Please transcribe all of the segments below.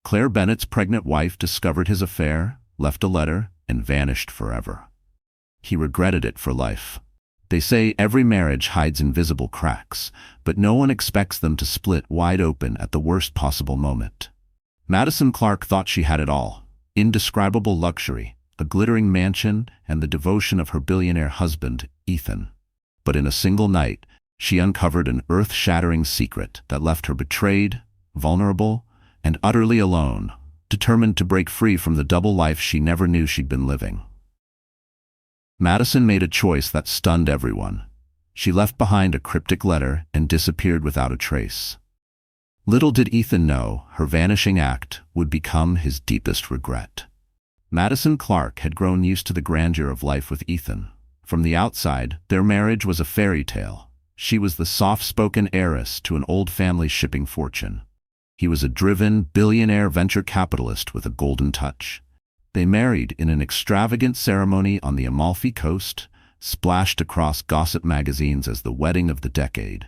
Claire Bennett's pregnant wife discovered his affair, left a letter, and vanished forever. He regretted it for life. They say every marriage hides invisible cracks, but no one expects them to split wide open at the worst possible moment. Madison Clark thought she had it all: indescribable luxury, a glittering mansion, and the devotion of her billionaire husband, Ethan. But in a single night, she uncovered an earth-shattering secret that left her betrayed, vulnerable, and utterly alone, determined to break free from the double life she never knew she'd been living. Madison made a choice that stunned everyone. She left behind a cryptic letter and disappeared without a trace. Little did Ethan know her vanishing act would become his deepest regret. Madison Clark had grown used to the grandeur of life with Ethan. From the outside, their marriage was a fairy tale. She was the soft-spoken heiress to an old family shipping fortune. He was a driven, billionaire venture capitalist with a golden touch. They married in an extravagant ceremony on the Amalfi Coast, splashed across gossip magazines as the wedding of the decade.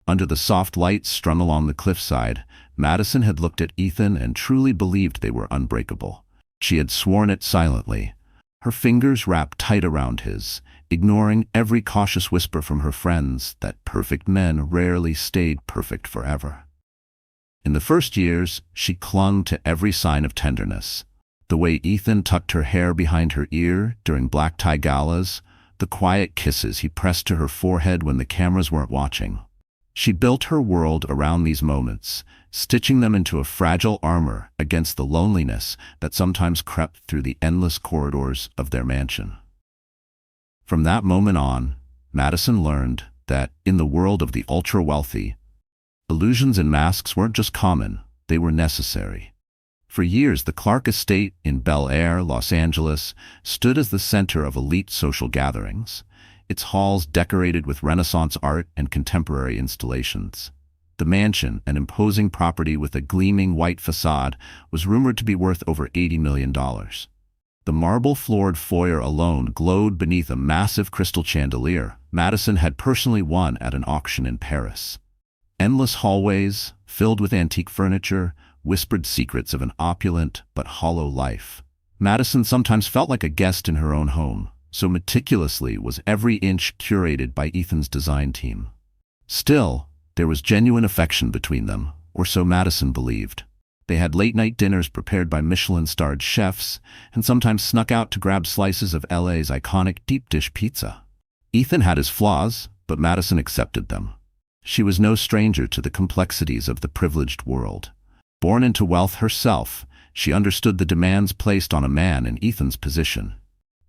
Under the soft lights strung along the cliffside, Madison had looked at Ethan and truly believed they were unbreakable. She had sworn it silently, her fingers wrapped tight around his, ignoring every cautious whisper from her friends that perfect men rarely stayed perfect forever. In the first years, she clung to every sign of tenderness. The way Ethan tucked her hair behind her ear during black tie galas, the quiet kisses he pressed to her forehead when the cameras weren't watching. She built her world around these moments, stitching them into a fragile armor against the loneliness that sometimes crept through the endless corridors of their mansion. From that moment on, Madison learned that, in the world of the ultra-wealthy, illusions and masks weren't just common, they were necessary. For years, the Clark estate in Bel Air, Los Angeles, stood as the center of elite social gatherings, its halls decorated with Renaissance art and contemporary installations. The mansion, an imposing property with a gleaming white facade, was rumored to be worth over $80 million. The marble-floored foyer alone glowed beneath a massive crystal chandelier Madison had personally won at an auction in Paris. Endless hallways, filled with antique furniture, whispered secrets of an opulent but hollow life. Madison sometimes felt like a guest in her own home, so meticulously was every inch curated by Ethan's design team. Still, there was genuine affection between them, or so Madison believed. They had late-night dinners prepared by Michelin-starred chefs, and sometimes snuck out to grab slices of LA's iconic deep-dish pizza. Ethan had his flaws, but Madison accepted them. She was no stranger to the complexities of the privileged world. Born into wealth herself, she understood the demands placed on a man in Ethan's position.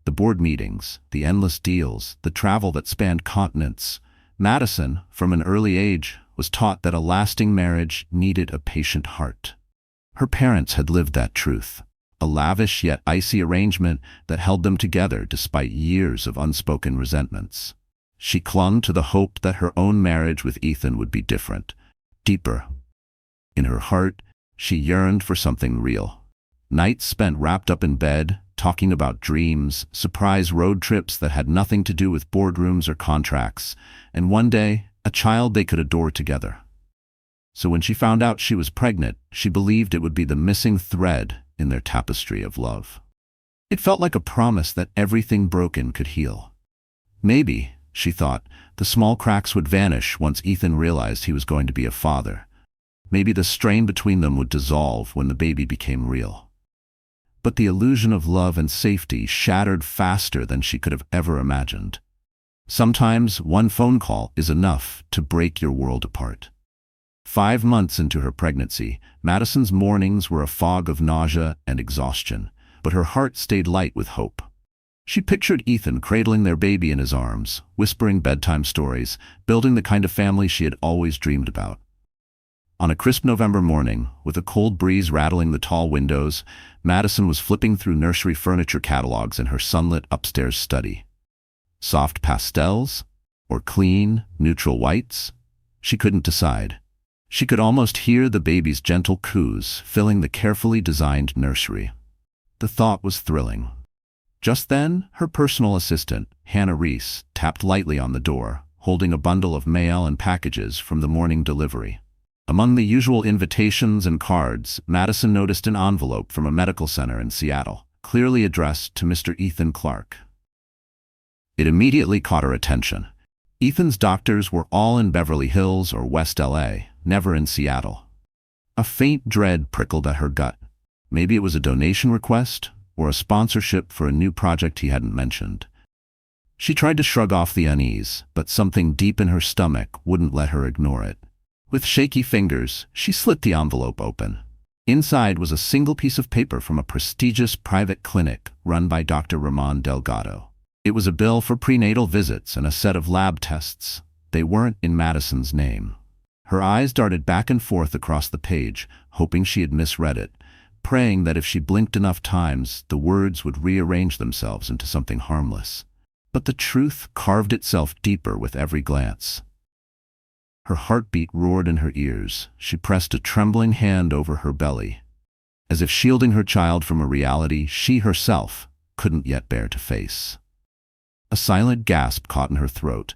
The board meetings, the endless deals, the travel that spanned continents. Madison, from an early age, was taught that a lasting marriage needed a patient heart. Her parents had lived that truth, a lavish yet icy arrangement that held them together despite years of unspoken resentments. She clung to the hope that her own marriage with Ethan would be different, deeper. In her heart, she yearned for something real. Nights spent wrapped up in bed, talking about dreams, surprise road trips that had nothing to do with boardrooms or contracts, and one day, a child they could adore together. So when she found out she was pregnant, she believed it would be the missing thread in their tapestry of love. It felt like a promise that everything broken could heal. Maybe, she thought, the small cracks would vanish once Ethan realized he was going to be a father. Maybe the strain between them would dissolve when the baby became real. But the illusion of love and safety shattered faster than she could have ever imagined. Sometimes one phone call is enough to break your world apart. 5 months into her pregnancy, Madison's mornings were a fog of nausea and exhaustion, but her heart stayed light with hope. She pictured Ethan cradling their baby in his arms, whispering bedtime stories, building the kind of family she had always dreamed about. On a crisp November morning, with a cold breeze rattling the tall windows, Madison was flipping through nursery furniture catalogs in her sunlit upstairs study. Soft pastels? Or clean, neutral whites? She couldn't decide. She could almost hear the baby's gentle coos filling the carefully designed nursery. The thought was thrilling. Just then, her personal assistant, Hannah Reese, tapped lightly on the door, holding a bundle of mail and packages from the morning delivery. Among the usual invitations and cards, Madison noticed an envelope from a medical center in Seattle, clearly addressed to Mr. Ethan Clark. It immediately caught her attention. Ethan's doctors were all in Beverly Hills or West LA, never in Seattle. A faint dread prickled at her gut. Maybe it was a donation request, or a sponsorship for a new project he hadn't mentioned. She tried to shrug off the unease, but something deep in her stomach wouldn't let her ignore it. With shaky fingers, she slit the envelope open. Inside was a single piece of paper from a prestigious private clinic run by Dr. Ramon Delgado. It was a bill for prenatal visits and a set of lab tests. They weren't in Madison's name. Her eyes darted back and forth across the page, hoping she had misread it, praying that if she blinked enough times, the words would rearrange themselves into something harmless. But the truth carved itself deeper with every glance. Her heartbeat roared in her ears. She pressed a trembling hand over her belly, as if shielding her child from a reality she herself couldn't yet bear to face. A silent gasp caught in her throat.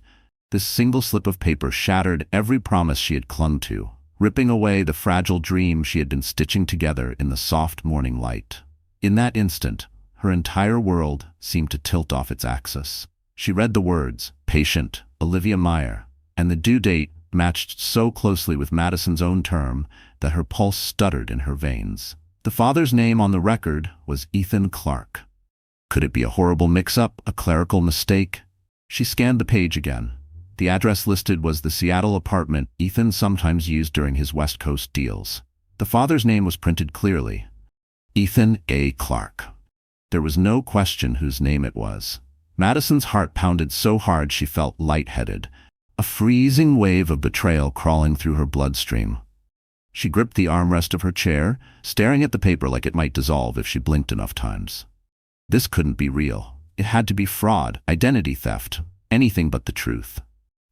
This single slip of paper shattered every promise she had clung to, ripping away the fragile dream she had been stitching together in the soft morning light. In that instant, her entire world seemed to tilt off its axis. She read the words, "Patient, Olivia Meyer," and the due date matched so closely with Madison's own term that her pulse stuttered in her veins. The father's name on the record was Ethan Clark. Could it be a horrible mix-up, a clerical mistake? She scanned the page again. The address listed was the Seattle apartment Ethan sometimes used during his West Coast deals. The father's name was printed clearly: Ethan A. Clark. There was no question whose name it was. Madison's heart pounded so hard she felt lightheaded, a freezing wave of betrayal crawling through her bloodstream. She gripped the armrest of her chair, staring at the paper like it might dissolve if she blinked enough times. This couldn't be real. It had to be fraud, identity theft, anything but the truth.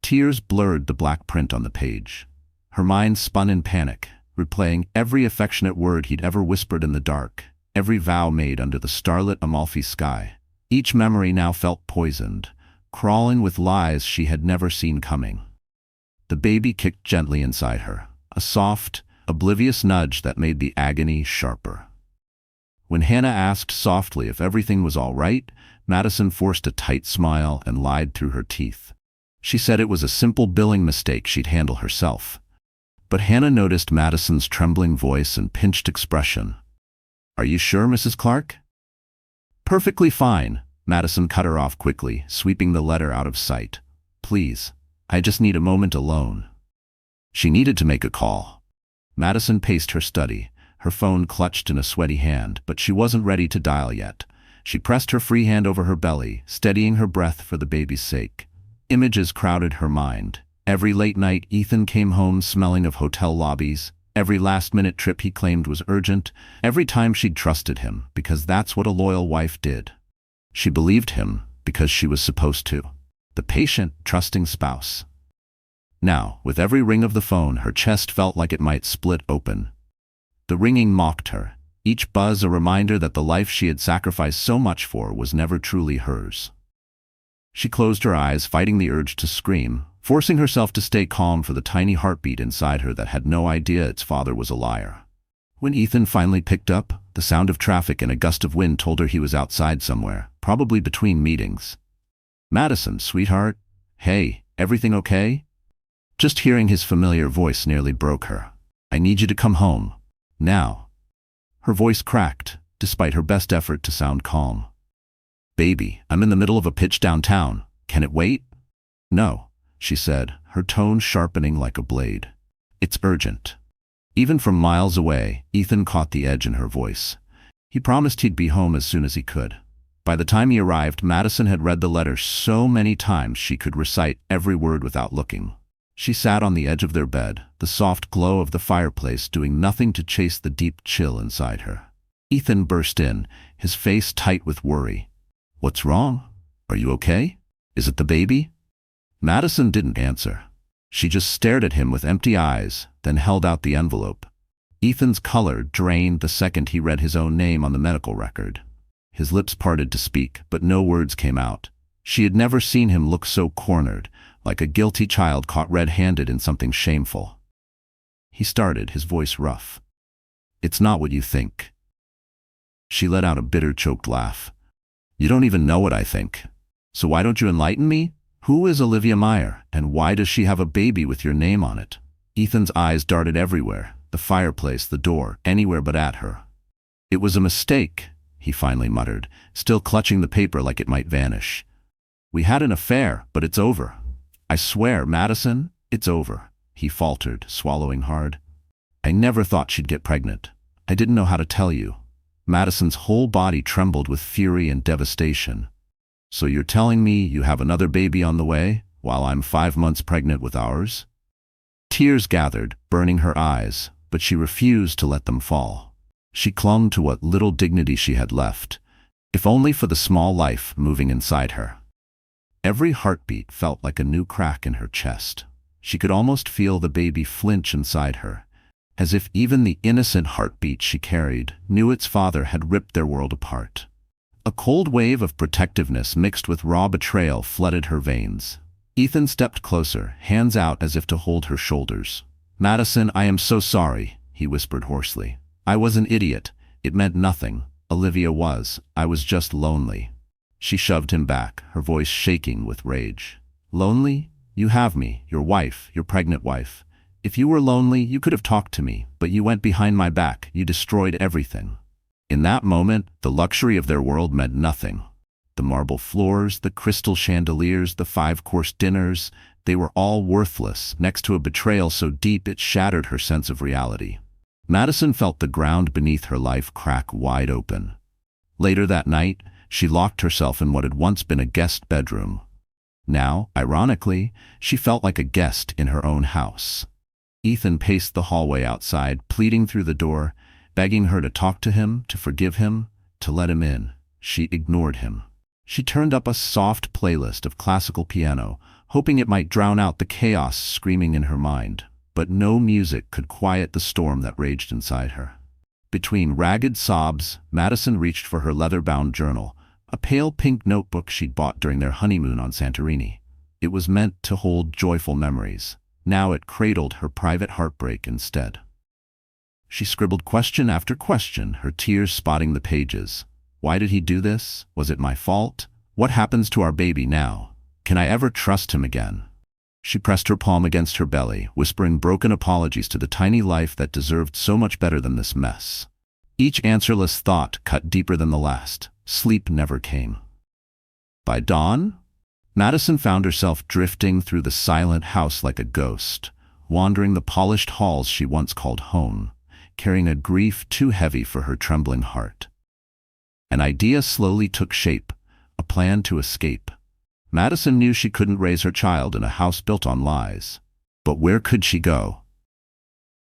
Tears blurred the black print on the page. Her mind spun in panic, replaying every affectionate word he'd ever whispered in the dark, every vow made under the starlit Amalfi sky. Each memory now felt poisoned, crawling with lies she had never seen coming. The baby kicked gently inside her, a soft, oblivious nudge that made the agony sharper. When Hannah asked softly if everything was all right, Madison forced a tight smile and lied through her teeth. She said it was a simple billing mistake she'd handle herself. But Hannah noticed Madison's trembling voice and pinched expression. "Are you sure, Mrs. Clark?" "Perfectly fine," Madison cut her off quickly, sweeping the letter out of sight. "Please, I just need a moment alone." She needed to make a call. Madison paced her study, her phone clutched in a sweaty hand, but she wasn't ready to dial yet. She pressed her free hand over her belly, steadying her breath for the baby's sake. Images crowded her mind. Every late night Ethan came home smelling of hotel lobbies, every last-minute trip he claimed was urgent, every time she'd trusted him, because that's what a loyal wife did. She believed him because she was supposed to. The patient, trusting spouse. Now, with every ring of the phone, her chest felt like it might split open. The ringing mocked her, each buzz a reminder that the life she had sacrificed so much for was never truly hers. She closed her eyes, fighting the urge to scream, forcing herself to stay calm for the tiny heartbeat inside her that had no idea its father was a liar. When Ethan finally picked up, the sound of traffic and a gust of wind told her he was outside somewhere, probably between meetings. "Madison, sweetheart. Hey, everything okay?" Just hearing his familiar voice nearly broke her. "I need you to come home. Now." Her voice cracked, despite her best effort to sound calm. "Baby, I'm in the middle of a pitch downtown. Can it wait?" "No," she said, her tone sharpening like a blade. "It's urgent." Even from miles away, Ethan caught the edge in her voice. He promised he'd be home as soon as he could. By the time he arrived, Madison had read the letter so many times she could recite every word without looking. She sat on the edge of their bed, the soft glow of the fireplace doing nothing to chase the deep chill inside her. Ethan burst in, his face tight with worry. "What's wrong? Are you okay? Is it the baby?" Madison didn't answer. She just stared at him with empty eyes, then held out the envelope. Ethan's color drained the second he read his own name on the medical record. His lips parted to speak, but no words came out. She had never seen him look so cornered, like a guilty child caught red-handed in something shameful. he started, his voice rough. It's not what you think. She let out a bitter, choked laugh. You don't even know what I think. So why don't you enlighten me? Who is Olivia Meyer, and why does she have a baby with your name on it? Ethan's eyes darted everywhere, the fireplace, the door, anywhere but at her. It was a mistake, he finally muttered, still clutching the paper like it might vanish. We had an affair, but it's over. I swear, Madison, it's over, he faltered, swallowing hard. I never thought she'd get pregnant. I didn't know how to tell you. Madison's whole body trembled with fury and devastation. So you're telling me you have another baby on the way, while I'm 5 months pregnant with ours? Tears gathered, burning her eyes, but she refused to let them fall. She clung to what little dignity she had left, if only for the small life moving inside her. Every heartbeat felt like a new crack in her chest. She could almost feel the baby flinch inside her, as if even the innocent heartbeat she carried knew its father had ripped their world apart. A cold wave of protectiveness mixed with raw betrayal flooded her veins. Ethan stepped closer, hands out as if to hold her shoulders. Madison, I am so sorry, he whispered hoarsely. I was an idiot. It meant nothing. Olivia was. I was just lonely. She shoved him back, her voice shaking with rage. Lonely? You have me, your wife, your pregnant wife. If you were lonely, you could have talked to me, but you went behind my back. You destroyed everything. In that moment, the luxury of their world meant nothing. The marble floors, the crystal chandeliers, the 5-course dinners, they were all worthless next to a betrayal so deep it shattered her sense of reality. Madison felt the ground beneath her life crack wide open. Later that night, she locked herself in what had once been a guest bedroom. Now, ironically, she felt like a guest in her own house. Ethan paced the hallway outside, pleading through the door, begging her to talk to him, to forgive him, to let him in. She ignored him. She turned up a soft playlist of classical piano, hoping it might drown out the chaos screaming in her mind. But no music could quiet the storm that raged inside her. Between ragged sobs, Madison reached for her leather-bound journal, a pale pink notebook she'd bought during their honeymoon on Santorini. It was meant to hold joyful memories. Now it cradled her private heartbreak instead. She scribbled question after question, her tears spotting the pages. Why did he do this? Was it my fault? What happens to our baby now? Can I ever trust him again? She pressed her palm against her belly, whispering broken apologies to the tiny life that deserved so much better than this mess. Each answerless thought cut deeper than the last. Sleep never came. By dawn, Madison found herself drifting through the silent house like a ghost, wandering the polished halls she once called home, carrying a grief too heavy for her trembling heart. An idea slowly took shape, a plan to escape. Madison knew she couldn't raise her child in a house built on lies. But where could she go?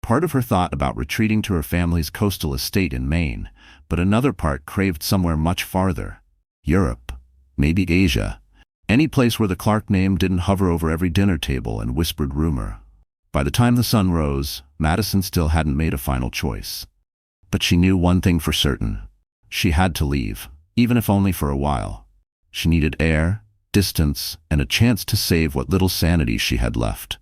Part of her thought about retreating to her family's coastal estate in Maine, but another part craved somewhere much farther. Europe, maybe Asia, any place where the Clark name didn't hover over every dinner table and whispered rumor. By the time the sun rose, Madison still hadn't made a final choice. But she knew one thing for certain. She had to leave, even if only for a while. She needed air, distance, and a chance to save what little sanity she had left.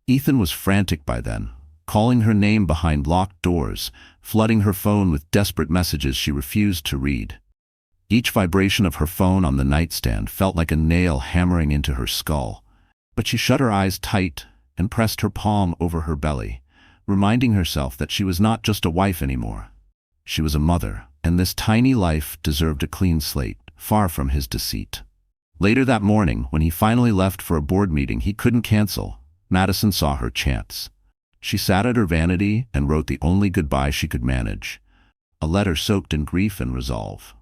Ethan was frantic by then, calling her name behind locked doors, flooding her phone with desperate messages she refused to read. Each vibration of her phone on the nightstand felt like a nail hammering into her skull, but she shut her eyes tight and pressed her palm over her belly, reminding herself that she was not just a wife anymore. She was a mother, and this tiny life deserved a clean slate, far from his deceit. Later that morning, when he finally left for a board meeting he couldn't cancel, Madison saw her chance. She sat at her vanity and wrote the only goodbye she could manage, a letter soaked in grief and resolve.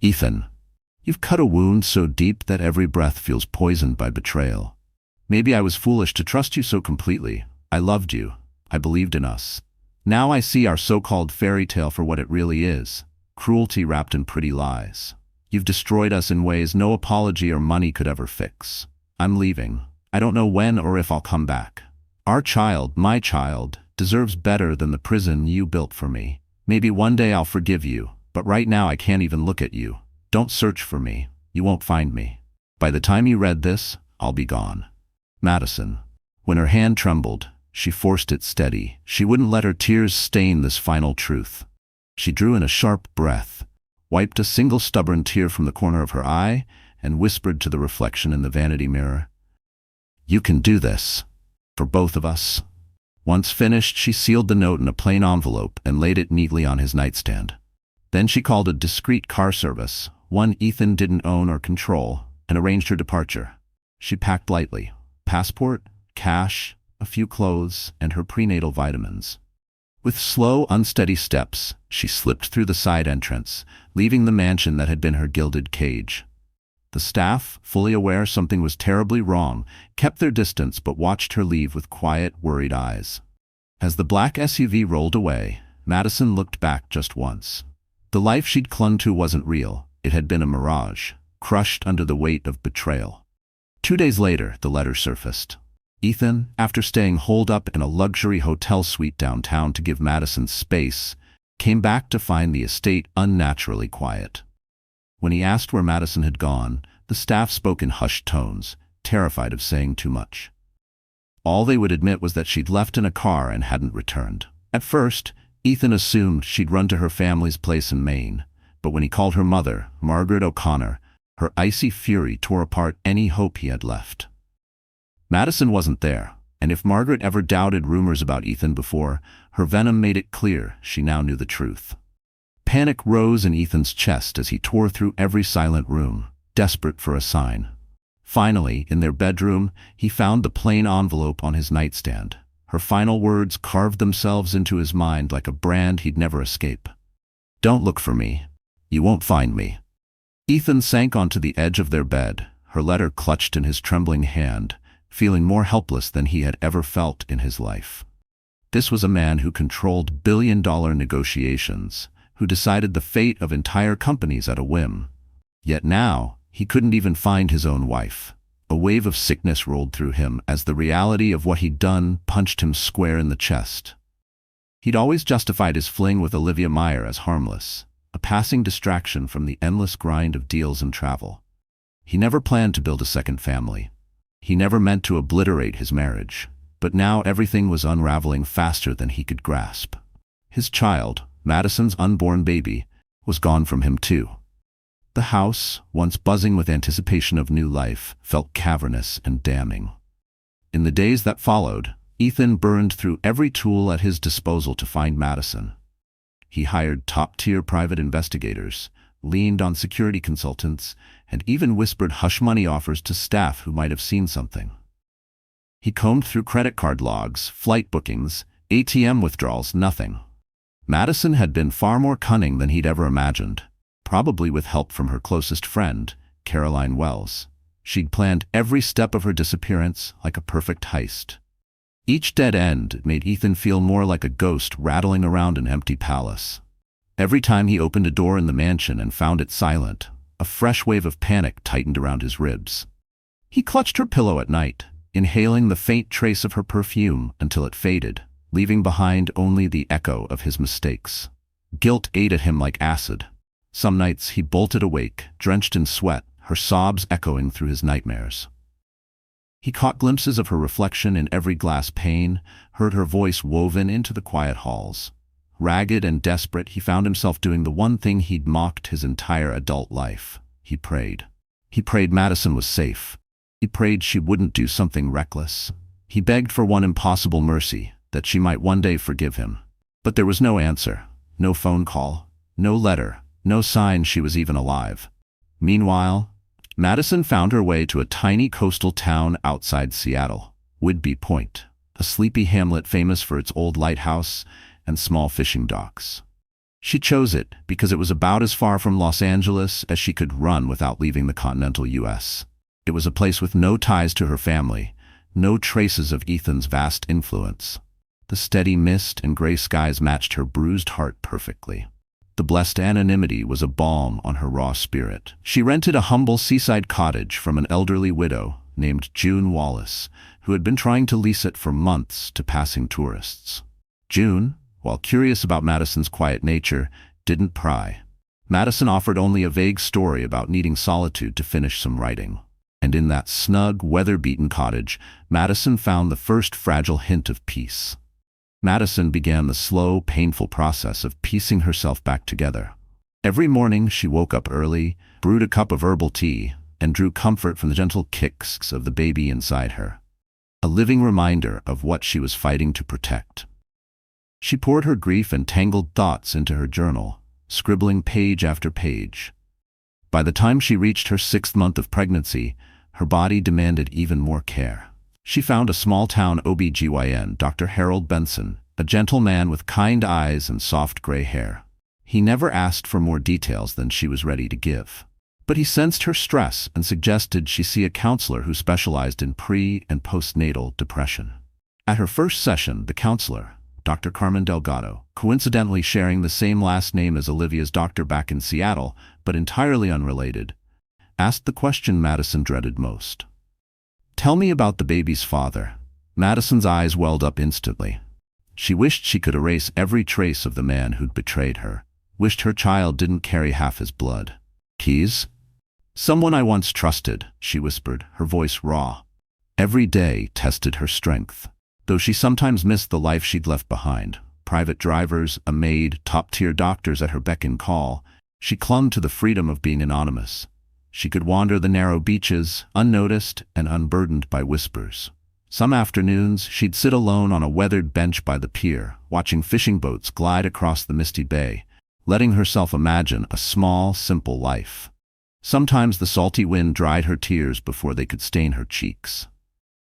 Ethan, you've cut a wound so deep that every breath feels poisoned by betrayal. Maybe I was foolish to trust you so completely. I loved you. I believed in us. Now I see our so-called fairy tale for what it really is, cruelty wrapped in pretty lies. You've destroyed us in ways no apology or money could ever fix. I'm leaving. I don't know when or if I'll come back. Our child, my child, deserves better than the prison you built for me. Maybe one day I'll forgive you, but right now I can't even look at you. Don't search for me. You won't find me. By the time you read this, I'll be gone. Madison. When her hand trembled, She forced it steady. She wouldn't let her tears stain this final truth. She drew in a sharp breath, wiped a single stubborn tear from the corner of her eye, and whispered to the reflection in the vanity mirror, "You can do this. For both of us." Once finished, she sealed the note in a plain envelope and laid it neatly on his nightstand. Then she called a discreet car service, one Ethan didn't own or control, and arranged her departure. She packed lightly: passport, cash, a few clothes, and her prenatal vitamins. With slow, unsteady steps, she slipped through the side entrance, leaving the mansion that had been her gilded cage. The staff, fully aware something was terribly wrong, kept their distance but watched her leave with quiet, worried eyes. As the black SUV rolled away, Madison looked back just once. The life she'd clung to wasn't real. It had been a mirage, crushed under the weight of betrayal. 2 days later, the letter surfaced. Ethan, after staying holed up in a luxury hotel suite downtown to give Madison space, came back to find the estate unnaturally quiet. When he asked where Madison had gone, the staff spoke in hushed tones, terrified of saying too much. All they would admit was that she'd left in a car and hadn't returned. At first, Ethan assumed she'd run to her family's place in Maine, but when he called her mother, Margaret O'Connor, her icy fury tore apart any hope he had left. Madison wasn't there, and if Margaret ever doubted rumors about Ethan before, her venom made it clear she now knew the truth. Panic rose in Ethan's chest as he tore through every silent room, desperate for a sign. Finally, in their bedroom, he found the plain envelope on his nightstand. Her final words carved themselves into his mind like a brand he'd never escape. "Don't look for me. You won't find me." Ethan sank onto the edge of their bed, her letter clutched in his trembling hand, feeling more helpless than he had ever felt in his life. This was a man who controlled billion-dollar negotiations, who decided the fate of entire companies at a whim. Yet now, he couldn't even find his own wife. A wave of sickness rolled through him as the reality of what he'd done punched him square in the chest. He'd always justified his fling with Olivia Meyer as harmless, a passing distraction from the endless grind of deals and travel. He never planned to build a second family. He never meant to obliterate his marriage. But now everything was unraveling faster than he could grasp. His child, Madison's unborn baby, was gone from him too. The house, once buzzing with anticipation of new life, felt cavernous and damning. In the days that followed, Ethan burned through every tool at his disposal to find Madison. He hired top-tier private investigators, leaned on security consultants, and even whispered hush-money offers to staff who might have seen something. He combed through credit card logs, flight bookings, ATM withdrawals, nothing. Madison had been far more cunning than he'd ever imagined, probably with help from her closest friend, Caroline Wells. She'd planned every step of her disappearance like a perfect heist. Each dead end made Ethan feel more like a ghost rattling around an empty palace. Every time he opened a door in the mansion and found it silent, a fresh wave of panic tightened around his ribs. He clutched her pillow at night, inhaling the faint trace of her perfume until it faded, leaving behind only the echo of his mistakes. Guilt ate at him like acid. Some nights he bolted awake, drenched in sweat, her sobs echoing through his nightmares. He caught glimpses of her reflection in every glass pane, heard her voice woven into the quiet halls. Ragged and desperate, he found himself doing the one thing he'd mocked his entire adult life. He prayed. He prayed Madison was safe. He prayed she wouldn't do something reckless. He begged for one impossible mercy, that she might one day forgive him. But there was no answer, no phone call, no letter, no sign she was even alive. Meanwhile, Madison found her way to a tiny coastal town outside Seattle, Whidbey Point, a sleepy hamlet famous for its old lighthouse and small fishing docks. She chose it because it was about as far from Los Angeles as she could run without leaving the continental U.S. It was a place with no ties to her family, no traces of Ethan's vast influence. The steady mist and gray skies matched her bruised heart perfectly. The blessed anonymity was a balm on her raw spirit. She rented a humble seaside cottage from an elderly widow named June Wallace, who had been trying to lease it for months to passing tourists. June, while curious about Madison's quiet nature, didn't pry. Madison offered only a vague story about needing solitude to finish some writing. And in that snug, weather-beaten cottage, Madison found the first fragile hint of peace. Madison began the slow, painful process of piecing herself back together. Every morning she woke up early, brewed a cup of herbal tea, and drew comfort from the gentle kicks of the baby inside her. A living reminder of what she was fighting to protect. She poured her grief and tangled thoughts into her journal, scribbling page after page. By the time she reached her 6th month of pregnancy, her body demanded even more care. She found a small-town OB/GYN, Dr. Harold Benson, a gentle man with kind eyes and soft gray hair. He never asked for more details than she was ready to give. But he sensed her stress and suggested she see a counselor who specialized in pre- and postnatal depression. At her first session, the counselor, Dr. Carmen Delgado, coincidentally sharing the same last name as Olivia's doctor back in Seattle, but entirely unrelated, asked the question Madison dreaded most. "Tell me about the baby's father." Madison's eyes welled up instantly. She wished she could erase every trace of the man who'd betrayed her, wished her child didn't carry half his blood. "Keys?" "Someone I once trusted," she whispered, her voice raw. Every day tested her strength. Though she sometimes missed the life she'd left behind, private drivers, a maid, top-tier doctors at her beck and call, she clung to the freedom of being anonymous. She could wander the narrow beaches, unnoticed and unburdened by whispers. Some afternoons, she'd sit alone on a weathered bench by the pier, watching fishing boats glide across the misty bay, letting herself imagine a small, simple life. Sometimes the salty wind dried her tears before they could stain her cheeks.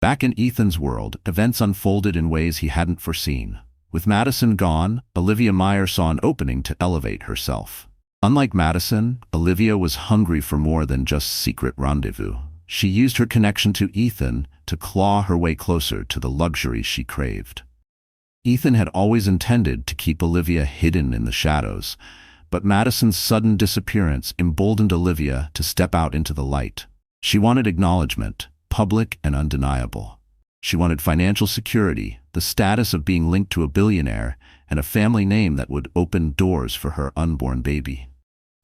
Back in Ethan's world, events unfolded in ways he hadn't foreseen. With Madison gone, Olivia Meyer saw an opening to elevate herself. Unlike Madison, Olivia was hungry for more than just secret rendezvous. She used her connection to Ethan to claw her way closer to the luxury she craved. Ethan had always intended to keep Olivia hidden in the shadows, but Madison's sudden disappearance emboldened Olivia to step out into the light. She wanted acknowledgement, public and undeniable. She wanted financial security, the status of being linked to a billionaire, and a family name that would open doors for her unborn baby.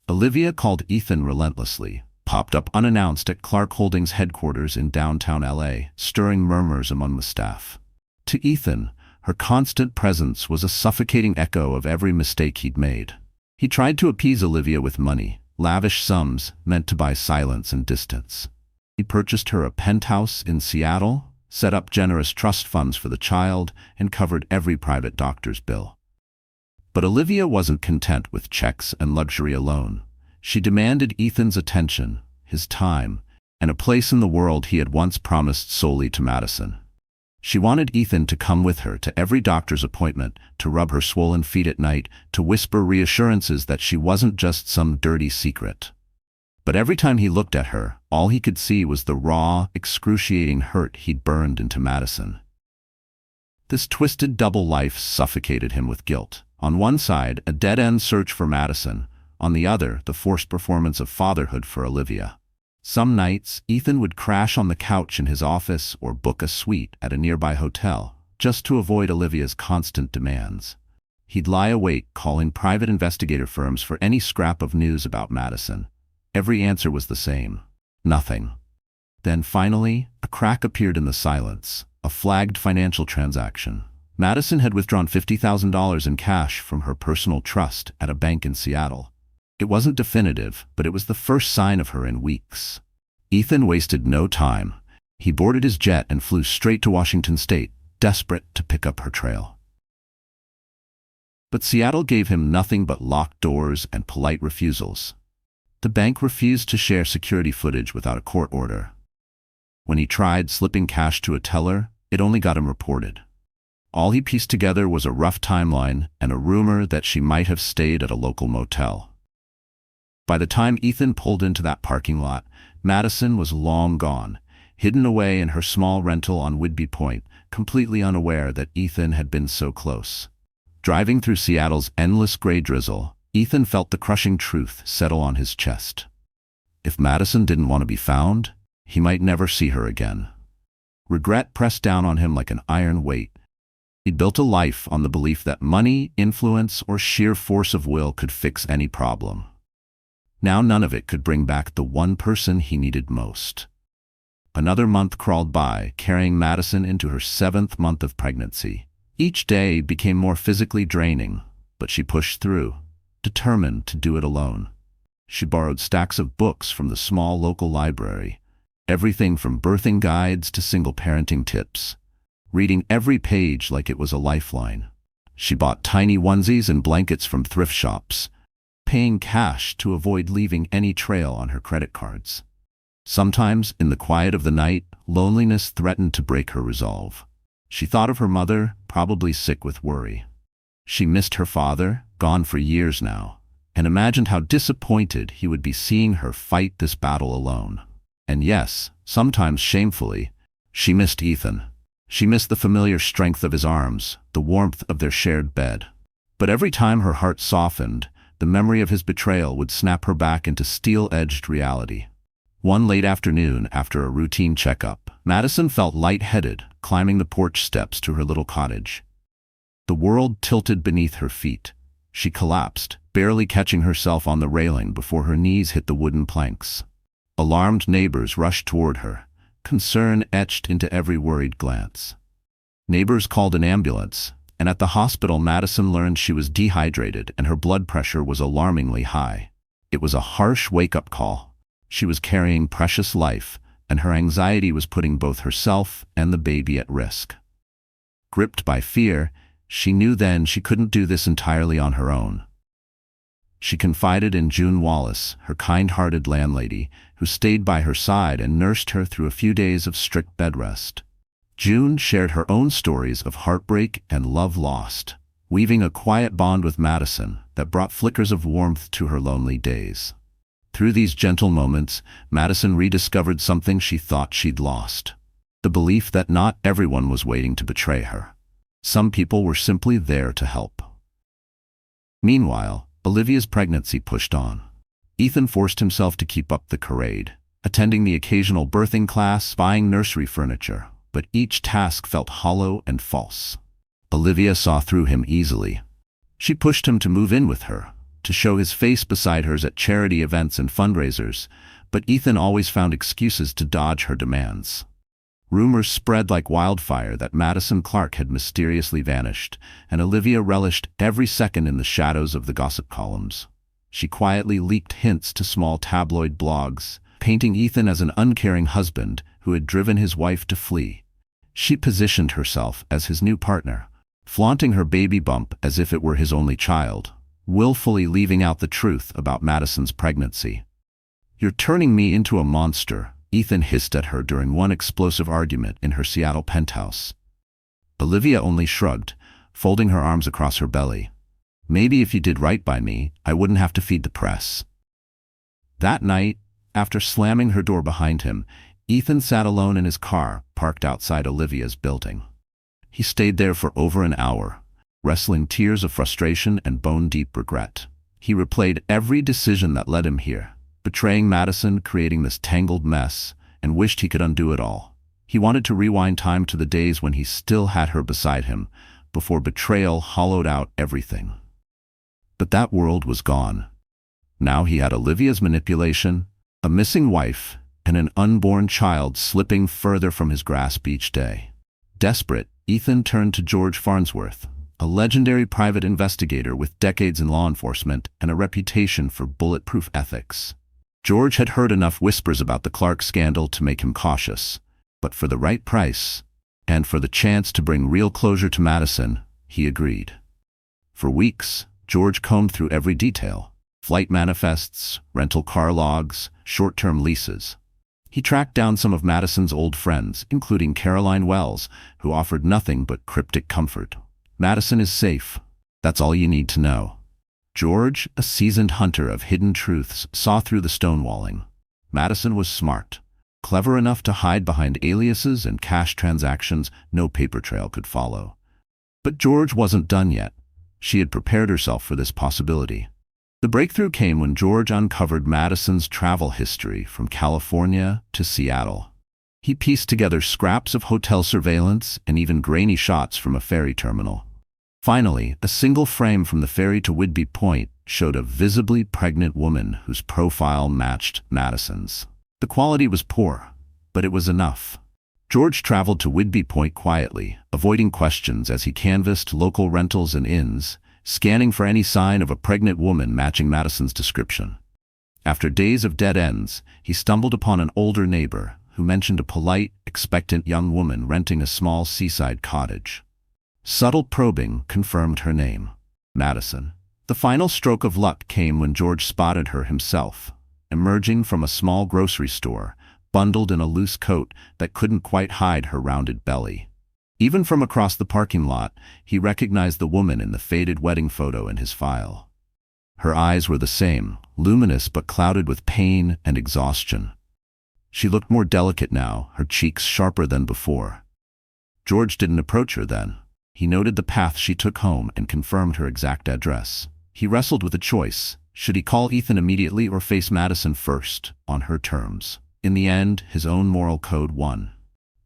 Olivia called Ethan relentlessly, popped up unannounced at Clark Holdings headquarters in downtown LA, stirring murmurs among the staff. To Ethan, her constant presence was a suffocating echo of every mistake he'd made. He tried to appease Olivia with money, lavish sums meant to buy silence and distance. He purchased her a penthouse in Seattle, set up generous trust funds for the child, and covered every private doctor's bill. But Olivia wasn't content with checks and luxury alone. She demanded Ethan's attention, his time, and a place in the world he had once promised solely to Madison. She wanted Ethan to come with her to every doctor's appointment, to rub her swollen feet at night, to whisper reassurances that she wasn't just some dirty secret. But every time he looked at her, all he could see was the raw, excruciating hurt he'd burned into Madison. This twisted double life suffocated him with guilt. On one side, a dead-end search for Madison. On the other, the forced performance of fatherhood for Olivia. Some nights, Ethan would crash on the couch in his office or book a suite at a nearby hotel, just to avoid Olivia's constant demands. He'd lie awake calling private investigator firms for any scrap of news about Madison. Every answer was the same. Nothing. Then finally, a crack appeared in the silence, a flagged financial transaction. Madison had withdrawn $50,000 in cash from her personal trust at a bank in Seattle. It wasn't definitive, but it was the first sign of her in weeks. Ethan wasted no time. He boarded his jet and flew straight to Washington State, desperate to pick up her trail. But Seattle gave him nothing but locked doors and polite refusals. The bank refused to share security footage without a court order. When he tried slipping cash to a teller, it only got him reported. All he pieced together was a rough timeline and a rumor that she might have stayed at a local motel. By the time Ethan pulled into that parking lot, Madison was long gone, hidden away in her small rental on Whidbey Point, completely unaware that Ethan had been so close. Driving through Seattle's endless gray drizzle, Ethan felt the crushing truth settle on his chest. If Madison didn't want to be found, he might never see her again. Regret pressed down on him like an iron weight. He'd built a life on the belief that money, influence, or sheer force of will could fix any problem. Now none of it could bring back the one person he needed most. Another month crawled by, carrying Madison into her 7th month of pregnancy. Each day became more physically draining, but she pushed through, determined to do it alone. She borrowed stacks of books from the small local library, everything from birthing guides to single parenting tips, reading every page like it was a lifeline. She bought tiny onesies and blankets from thrift shops, paying cash to avoid leaving any trail on her credit cards. Sometimes, in the quiet of the night, loneliness threatened to break her resolve. She thought of her mother, probably sick with worry. She missed her father, gone for years now, and imagined how disappointed he would be seeing her fight this battle alone. And yes, sometimes shamefully, she missed Ethan. She missed the familiar strength of his arms, the warmth of their shared bed. But every time her heart softened, the memory of his betrayal would snap her back into steel-edged reality. One late afternoon, after a routine checkup, Madison felt lightheaded, climbing the porch steps to her little cottage. The world tilted beneath her feet. She collapsed, barely catching herself on the railing before her knees hit the wooden planks. Alarmed neighbors rushed toward her, concern etched into every worried glance. Neighbors called an ambulance, and at the hospital Madison learned she was dehydrated and her blood pressure was alarmingly high. It was a harsh wake-up call. She was carrying precious life, and her anxiety was putting both herself and the baby at risk. Gripped by fear, she knew then she couldn't do this entirely on her own. She confided in June Wallace, her kind-hearted landlady, who stayed by her side and nursed her through a few days of strict bed rest. June shared her own stories of heartbreak and love lost, weaving a quiet bond with Madison that brought flickers of warmth to her lonely days. Through these gentle moments, Madison rediscovered something she thought she'd lost: the belief that not everyone was waiting to betray her. Some people were simply there to help. Meanwhile, Olivia's pregnancy pushed on. Ethan forced himself to keep up the charade, attending the occasional birthing class, buying nursery furniture, but each task felt hollow and false. Olivia saw through him easily. She pushed him to move in with her, to show his face beside hers at charity events and fundraisers, but Ethan always found excuses to dodge her demands. Rumors spread like wildfire that Madison Clark had mysteriously vanished, and Olivia relished every second in the shadows of the gossip columns. She quietly leaked hints to small tabloid blogs, painting Ethan as an uncaring husband who had driven his wife to flee. She positioned herself as his new partner, flaunting her baby bump as if it were his only child, willfully leaving out the truth about Madison's pregnancy. "You're turning me into a monster," Ethan hissed at her during one explosive argument in her Seattle penthouse. Olivia only shrugged, folding her arms across her belly. "Maybe if you did right by me, I wouldn't have to feed the press." That night, after slamming her door behind him, Ethan sat alone in his car, parked outside Olivia's building. He stayed there for over an hour, wrestling tears of frustration and bone-deep regret. He replayed every decision that led him here, betraying Madison, creating this tangled mess, and wished he could undo it all. He wanted to rewind time to the days when he still had her beside him, before betrayal hollowed out everything. But that world was gone. Now he had Olivia's manipulation, a missing wife, and an unborn child slipping further from his grasp each day. Desperate, Ethan turned to George Farnsworth, a legendary private investigator with decades in law enforcement and a reputation for bulletproof ethics. George had heard enough whispers about the Clark scandal to make him cautious, but for the right price, and for the chance to bring real closure to Madison, he agreed. For weeks, George combed through every detail: flight manifests, rental car logs, short-term leases. He tracked down some of Madison's old friends, including Caroline Wells, who offered nothing but cryptic comfort. "Madison is safe. That's all you need to know." George, a seasoned hunter of hidden truths, saw through the stonewalling. Madison was smart, clever enough to hide behind aliases and cash transactions no paper trail could follow. But George wasn't done yet. She had prepared herself for this possibility. The breakthrough came when George uncovered Madison's travel history from California to Seattle. He pieced together scraps of hotel surveillance and even grainy shots from a ferry terminal. Finally, a single frame from the ferry to Whidbey Point showed a visibly pregnant woman whose profile matched Madison's. The quality was poor, but it was enough. George traveled to Whidbey Point quietly, avoiding questions as he canvassed local rentals and inns, scanning for any sign of a pregnant woman matching Madison's description. After days of dead ends, he stumbled upon an older neighbor who mentioned a polite, expectant young woman renting a small seaside cottage. Subtle probing confirmed her name, Madison. The final stroke of luck came when George spotted her himself, emerging from a small grocery store, bundled in a loose coat that couldn't quite hide her rounded belly. Even from across the parking lot, he recognized the woman in the faded wedding photo in his file. Her eyes were the same, luminous but clouded with pain and exhaustion. She looked more delicate now, her cheeks sharper than before. George didn't approach her then. He noted the path she took home and confirmed her exact address. He wrestled with a choice. Should he call Ethan immediately or face Madison first, on her terms? In the end, his own moral code won.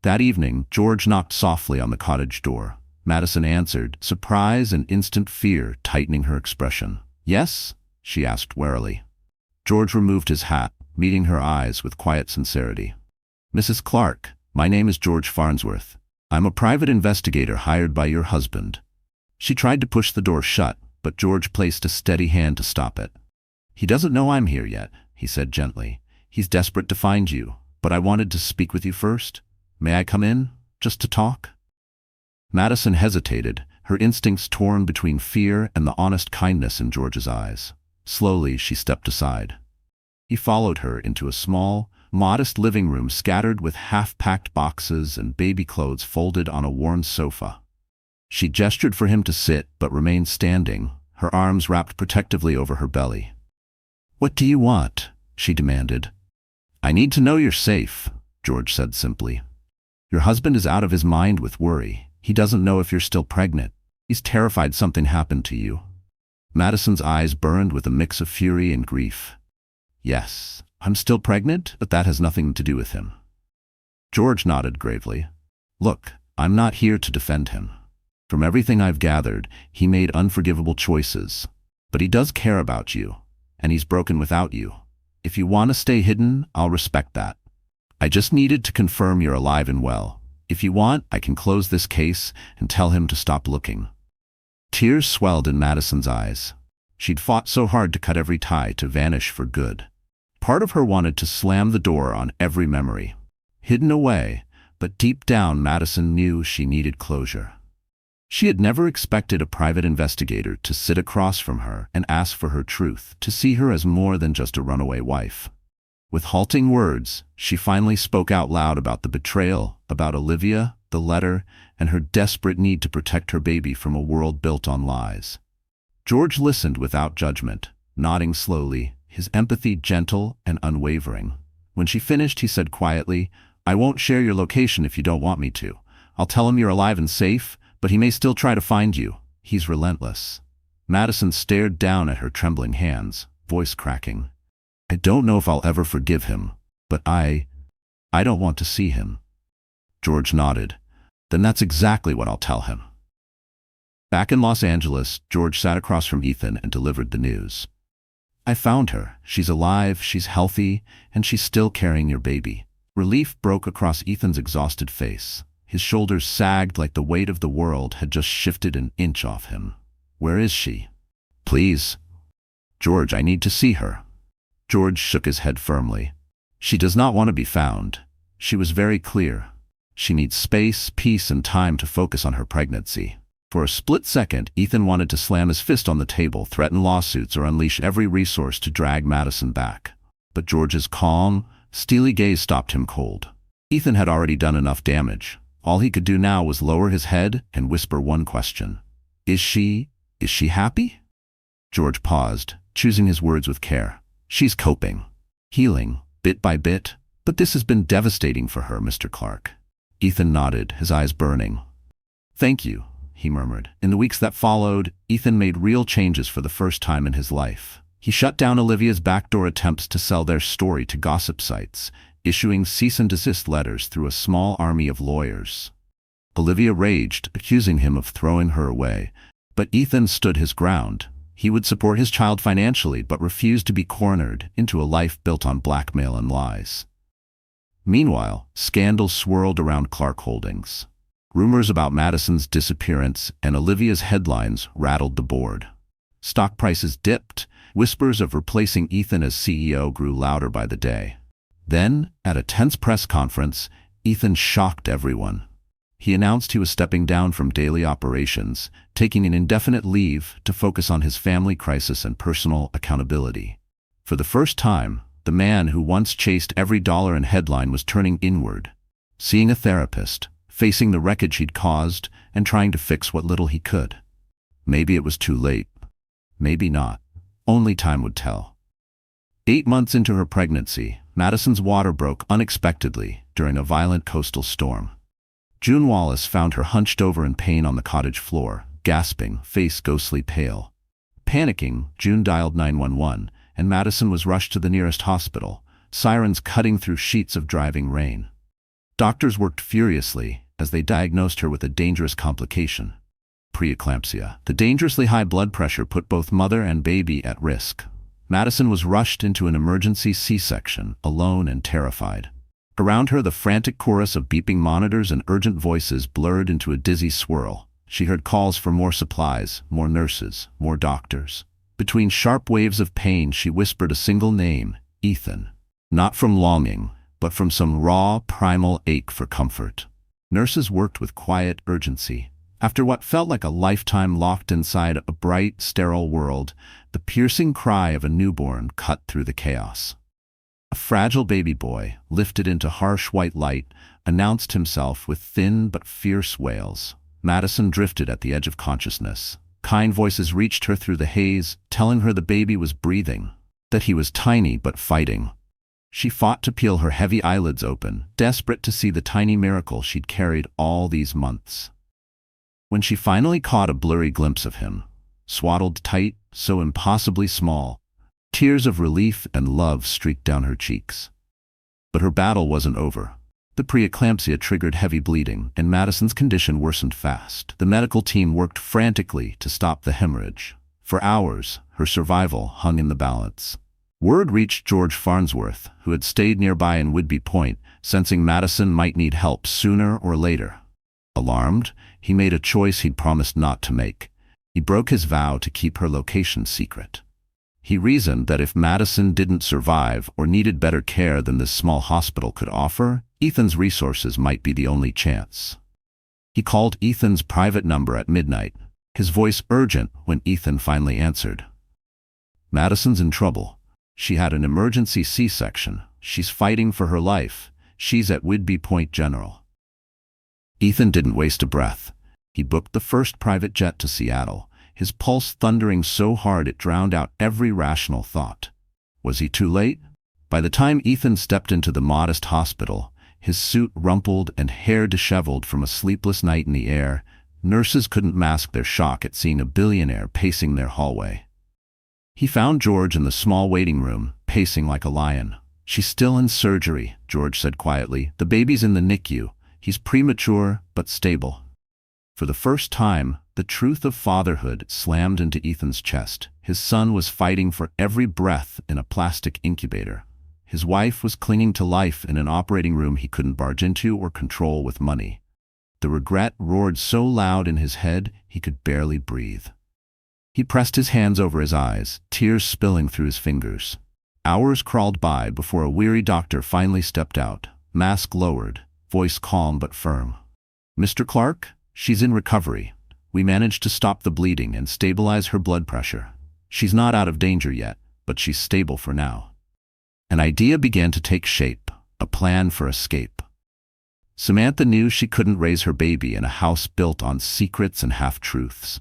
That evening, George knocked softly on the cottage door. Madison answered, surprise and instant fear tightening her expression. "Yes?" she asked warily. George removed his hat, meeting her eyes with quiet sincerity. "Mrs. Clark, my name is George Farnsworth. I'm a private investigator hired by your husband." She tried to push the door shut, but George placed a steady hand to stop it. "He doesn't know I'm here yet," he said gently. "He's desperate to find you, but I wanted to speak with you first. May I come in, just to talk?" Madison hesitated, her instincts torn between fear and the honest kindness in George's eyes. Slowly, she stepped aside. He followed her into a small, modest living room scattered with half-packed boxes and baby clothes folded on a worn sofa. She gestured for him to sit, but remained standing, her arms wrapped protectively over her belly. "What do you want?" she demanded. "I need to know you're safe," George said simply. "Your husband is out of his mind with worry. He doesn't know if you're still pregnant. He's terrified something happened to you." Madison's eyes burned with a mix of fury and grief. "Yes, I'm still pregnant, but that has nothing to do with him." George nodded gravely. "Look, I'm not here to defend him. From everything I've gathered, he made unforgivable choices. But he does care about you, and he's broken without you. If you want to stay hidden, I'll respect that. I just needed to confirm you're alive and well. If you want, I can close this case and tell him to stop looking." Tears swelled in Madison's eyes. She'd fought so hard to cut every tie to vanish for good. Part of her wanted to slam the door on every memory. Hidden away, but deep down Madison knew she needed closure. She had never expected a private investigator to sit across from her and ask for her truth, to see her as more than just a runaway wife. With halting words, she finally spoke out loud about the betrayal, about Olivia, the letter, and her desperate need to protect her baby from a world built on lies. George listened without judgment, nodding slowly, his empathy gentle and unwavering. When she finished, he said quietly, "I won't share your location if you don't want me to. I'll tell him you're alive and safe, but he may still try to find you. He's relentless." Madison stared down at her trembling hands, voice cracking. "I don't know if I'll ever forgive him, but I don't want to see him." George nodded. "Then that's exactly what I'll tell him." Back in Los Angeles, George sat across from Ethan and delivered the news. "I found her. She's alive, she's healthy, and she's still carrying your baby." Relief broke across Ethan's exhausted face. His shoulders sagged like the weight of the world had just shifted an inch off him. "Where is she?" "Please." "George, I need to see her." George shook his head firmly. "She does not want to be found. She was very clear. She needs space, peace, and time to focus on her pregnancy." For a split second, Ethan wanted to slam his fist on the table, threaten lawsuits, or unleash every resource to drag Madison back. But George's calm, steely gaze stopped him cold. Ethan had already done enough damage. All he could do now was lower his head and whisper one question. Is she happy?" George paused, choosing his words with care. "She's coping. Healing, bit by bit. But this has been devastating for her, Mr. Clark." Ethan nodded, his eyes burning. "Thank you," he murmured. In the weeks that followed, Ethan made real changes for the first time in his life. He shut down Olivia's backdoor attempts to sell their story to gossip sites, issuing cease-and-desist letters through a small army of lawyers. Olivia raged, accusing him of throwing her away, but Ethan stood his ground. He would support his child financially, but refused to be cornered into a life built on blackmail and lies. Meanwhile, scandals swirled around Clark Holdings. Rumors about Madison's disappearance and Olivia's headlines rattled the board. Stock prices dipped. Whispers of replacing Ethan as CEO grew louder by the day. Then, at a tense press conference, Ethan shocked everyone. He announced he was stepping down from daily operations, taking an indefinite leave to focus on his family crisis and personal accountability. For the first time, the man who once chased every dollar and headline was turning inward, seeing a therapist, facing the wreckage he'd caused, and trying to fix what little he could. Maybe it was too late. Maybe not. Only time would tell. 8 months into her pregnancy, Madison's water broke unexpectedly during a violent coastal storm. June Wallace found her hunched over in pain on the cottage floor, gasping, face ghostly pale. Panicking, June dialed 911, and Madison was rushed to the nearest hospital, sirens cutting through sheets of driving rain. Doctors worked furiously as they diagnosed her with a dangerous complication: preeclampsia. The dangerously high blood pressure put both mother and baby at risk. Madison was rushed into an emergency C-section, alone and terrified. Around her, the frantic chorus of beeping monitors and urgent voices blurred into a dizzy swirl. She heard calls for more supplies, more nurses, more doctors. Between sharp waves of pain, she whispered a single name: Ethan. Not from longing, but from some raw, primal ache for comfort. Nurses worked with quiet urgency. After what felt like a lifetime locked inside a bright, sterile world, the piercing cry of a newborn cut through the chaos. A fragile baby boy, lifted into harsh white light, announced himself with thin but fierce wails. Madison drifted at the edge of consciousness. Kind voices reached her through the haze, telling her the baby was breathing, that he was tiny but fighting. She fought to peel her heavy eyelids open, desperate to see the tiny miracle she'd carried all these months. When she finally caught a blurry glimpse of him, swaddled tight, so impossibly small, tears of relief and love streaked down her cheeks. But her battle wasn't over. The preeclampsia triggered heavy bleeding, and Madison's condition worsened fast. The medical team worked frantically to stop the hemorrhage. For hours, her survival hung in the balance. Word reached George Farnsworth, who had stayed nearby in Whidbey Point, sensing Madison might need help sooner or later. Alarmed, he made a choice he'd promised not to make. He broke his vow to keep her location secret. He reasoned that if Madison didn't survive or needed better care than this small hospital could offer, Ethan's resources might be the only chance. He called Ethan's private number at midnight, his voice urgent when Ethan finally answered. "Madison's in trouble. She had an emergency C-section. She's fighting for her life. She's at Whidbey Point General." Ethan didn't waste a breath. He booked the first private jet to Seattle, his pulse thundering so hard it drowned out every rational thought. Was he too late? By the time Ethan stepped into the modest hospital, his suit rumpled and hair disheveled from a sleepless night in the air, nurses couldn't mask their shock at seeing a billionaire pacing their hallway. He found George in the small waiting room, pacing like a lion. "She's still in surgery," George said quietly. "The baby's in the NICU. He's premature, but stable." For the first time, the truth of fatherhood slammed into Ethan's chest. His son was fighting for every breath in a plastic incubator. His wife was clinging to life in an operating room he couldn't barge into or control with money. The regret roared so loud in his head he could barely breathe. He pressed his hands over his eyes, tears spilling through his fingers. Hours crawled by before a weary doctor finally stepped out, mask lowered, voice calm but firm. "Mr. Clark, she's in recovery. We managed to stop the bleeding and stabilize her blood pressure. She's not out of danger yet, but she's stable for now." An idea began to take shape, a plan for escape. Samantha knew she couldn't raise her baby in a house built on secrets and half-truths.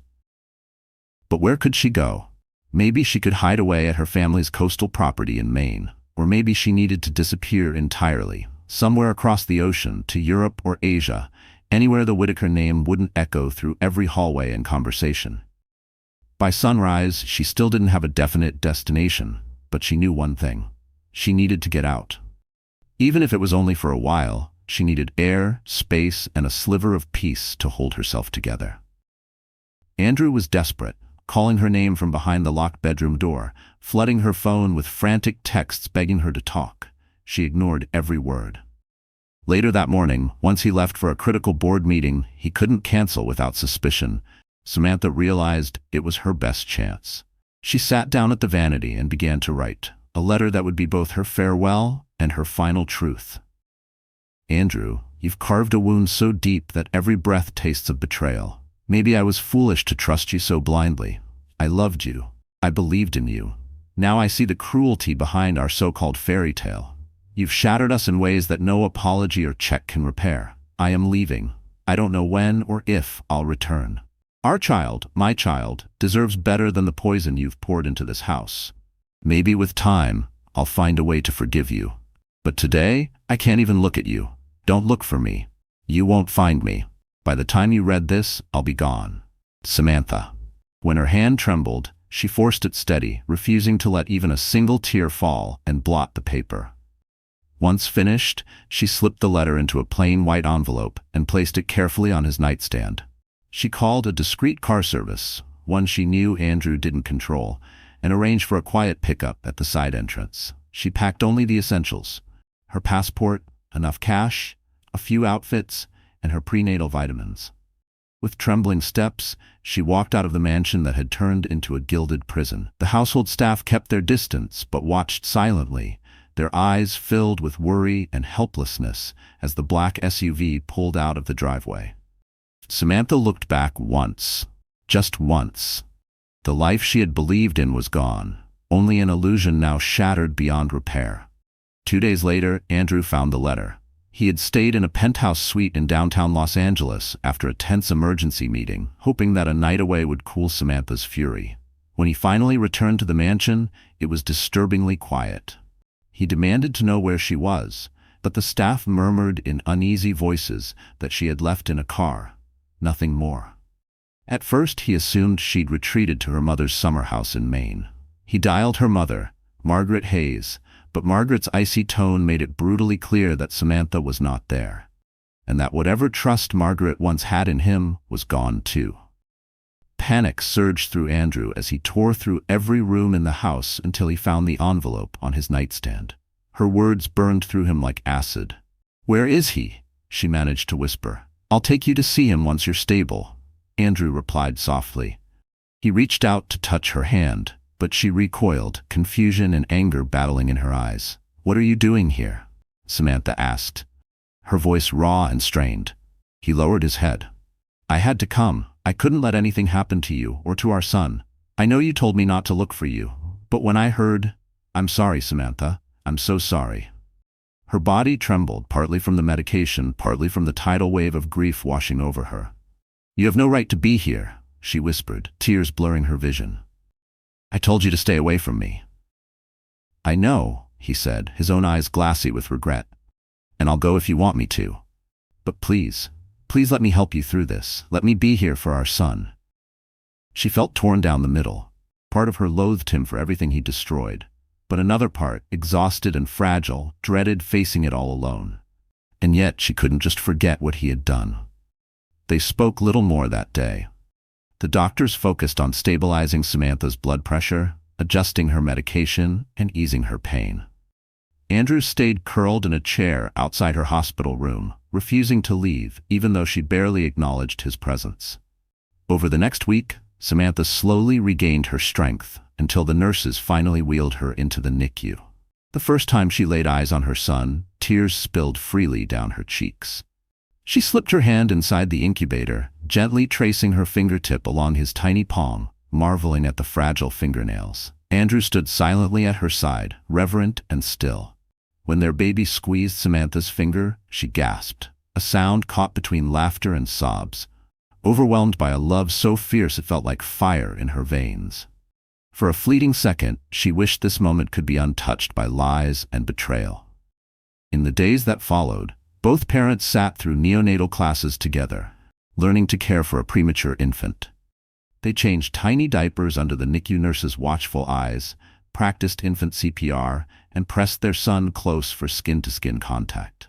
But where could she go? Maybe she could hide away at her family's coastal property in Maine, or maybe she needed to disappear entirely, somewhere across the ocean to Europe or Asia, anywhere the Whitaker name wouldn't echo through every hallway and conversation. By sunrise, she still didn't have a definite destination, but she knew one thing. She needed to get out. Even if it was only for a while, she needed air, space, and a sliver of peace to hold herself together. Andrew was desperate, calling her name from behind the locked bedroom door, flooding her phone with frantic texts begging her to talk. She ignored every word. Later that morning, once he left for a critical board meeting he couldn't cancel without suspicion, Samantha realized it was her best chance. She sat down at the vanity and began to write a letter that would be both her farewell and her final truth. Andrew, you've carved a wound so deep that every breath tastes of betrayal. Maybe I was foolish to trust you so blindly. I loved you. I believed in you. Now I see the cruelty behind our so-called fairy tale. You've shattered us in ways that no apology or check can repair. I am leaving. I don't know when or if I'll return. Our child, my child, deserves better than the poison you've poured into this house. Maybe with time, I'll find a way to forgive you. But today, I can't even look at you. Don't look for me. You won't find me. By the time you read this, I'll be gone. Samantha. When her hand trembled, she forced it steady, refusing to let even a single tear fall and blot the paper. Once finished, she slipped the letter into a plain white envelope and placed it carefully on his nightstand. She called a discreet car service, one she knew Andrew didn't control, and arranged for a quiet pickup at the side entrance. She packed only the essentials: her passport, enough cash, a few outfits, and her prenatal vitamins. With trembling steps, she walked out of the mansion that had turned into a gilded prison. The household staff kept their distance but watched silently, their eyes filled with worry and helplessness as the black SUV pulled out of the driveway. Samantha looked back once, just once. The life she had believed in was gone, only an illusion now shattered beyond repair. 2 days later, Andrew found the letter. He had stayed in a penthouse suite in downtown Los Angeles after a tense emergency meeting, hoping that a night away would cool Samantha's fury. When he finally returned to the mansion, it was disturbingly quiet. He demanded to know where she was, but the staff murmured in uneasy voices that she had left in a car. Nothing more. At first he assumed she'd retreated to her mother's summer house in Maine. He dialed her mother, Margaret Hayes, but Margaret's icy tone made it brutally clear that Samantha was not there, and that whatever trust Margaret once had in him was gone too. Panic surged through Andrew as he tore through every room in the house until he found the envelope on his nightstand. Her words burned through him like acid. "Where is he?" she managed to whisper. "I'll take you to see him once you're stable," Andrew replied softly. He reached out to touch her hand, but she recoiled, confusion and anger battling in her eyes. "What are you doing here?" Samantha asked, her voice raw and strained. He lowered his head. "I had to come. I couldn't let anything happen to you or to our son. I know you told me not to look for you, but when I heard—" "I'm sorry, Samantha. I'm so sorry." Her body trembled, partly from the medication, partly from the tidal wave of grief washing over her. "You have no right to be here," she whispered, tears blurring her vision. "I told you to stay away from me." "I know," he said, his own eyes glassy with regret. "And I'll go if you want me to. But please, please let me help you through this. Let me be here for our son." She felt torn down the middle. Part of her loathed him for everything he destroyed, but another part, exhausted and fragile, dreaded facing it all alone. And yet she couldn't just forget what he had done. They spoke little more that day. The doctors focused on stabilizing Samantha's blood pressure, adjusting her medication, and easing her pain. Andrew stayed curled in a chair outside her hospital room, refusing to leave, even though she barely acknowledged his presence. Over the next week, Samantha slowly regained her strength until the nurses finally wheeled her into the NICU. The first time she laid eyes on her son, tears spilled freely down her cheeks. She slipped her hand inside the incubator, gently tracing her fingertip along his tiny palm, marveling at the fragile fingernails. Andrew stood silently at her side, reverent and still. When their baby squeezed Samantha's finger, she gasped, a sound caught between laughter and sobs, overwhelmed by a love so fierce it felt like fire in her veins. For a fleeting second, she wished this moment could be untouched by lies and betrayal. In the days that followed, both parents sat through neonatal classes together, learning to care for a premature infant. They changed tiny diapers under the NICU nurse's watchful eyes, practiced infant CPR, and pressed their son close for skin-to-skin contact.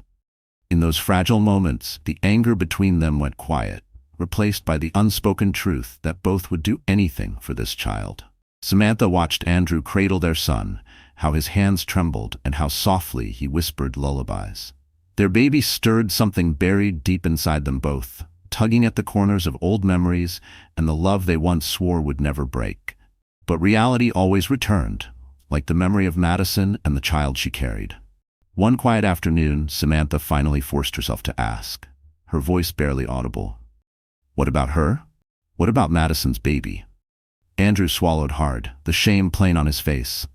In those fragile moments, the anger between them went quiet, replaced by the unspoken truth that both would do anything for this child. Samantha watched Andrew cradle their son, how his hands trembled and how softly he whispered lullabies. Their baby stirred something buried deep inside them both, tugging at the corners of old memories and the love they once swore would never break. But reality always returned, like the memory of Madison and the child she carried. One quiet afternoon, Samantha finally forced herself to ask, her voice barely audible. "What about her? What about Madison's baby?" Andrew swallowed hard, the shame plain on his face.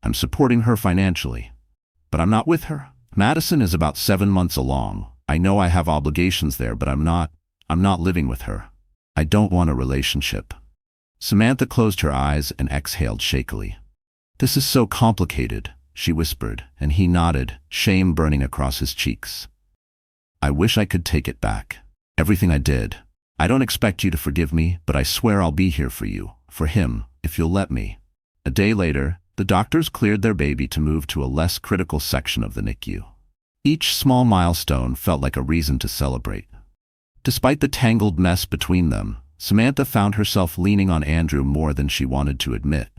"I'm supporting her financially, but I'm not with her. Madison is about 7 months along. I know I have obligations there, but I'm not living with her. I don't want a relationship." Samantha closed her eyes and exhaled shakily. "This is so complicated," she whispered, and he nodded, shame burning across his cheeks. "I wish I could take it back. Everything I did. I don't expect you to forgive me, but I swear I'll be here for you, for him, if you'll let me." A day later, the doctors cleared their baby to move to a less critical section of the NICU. Each small milestone felt like a reason to celebrate. Despite the tangled mess between them, Samantha found herself leaning on Andrew more than she wanted to admit.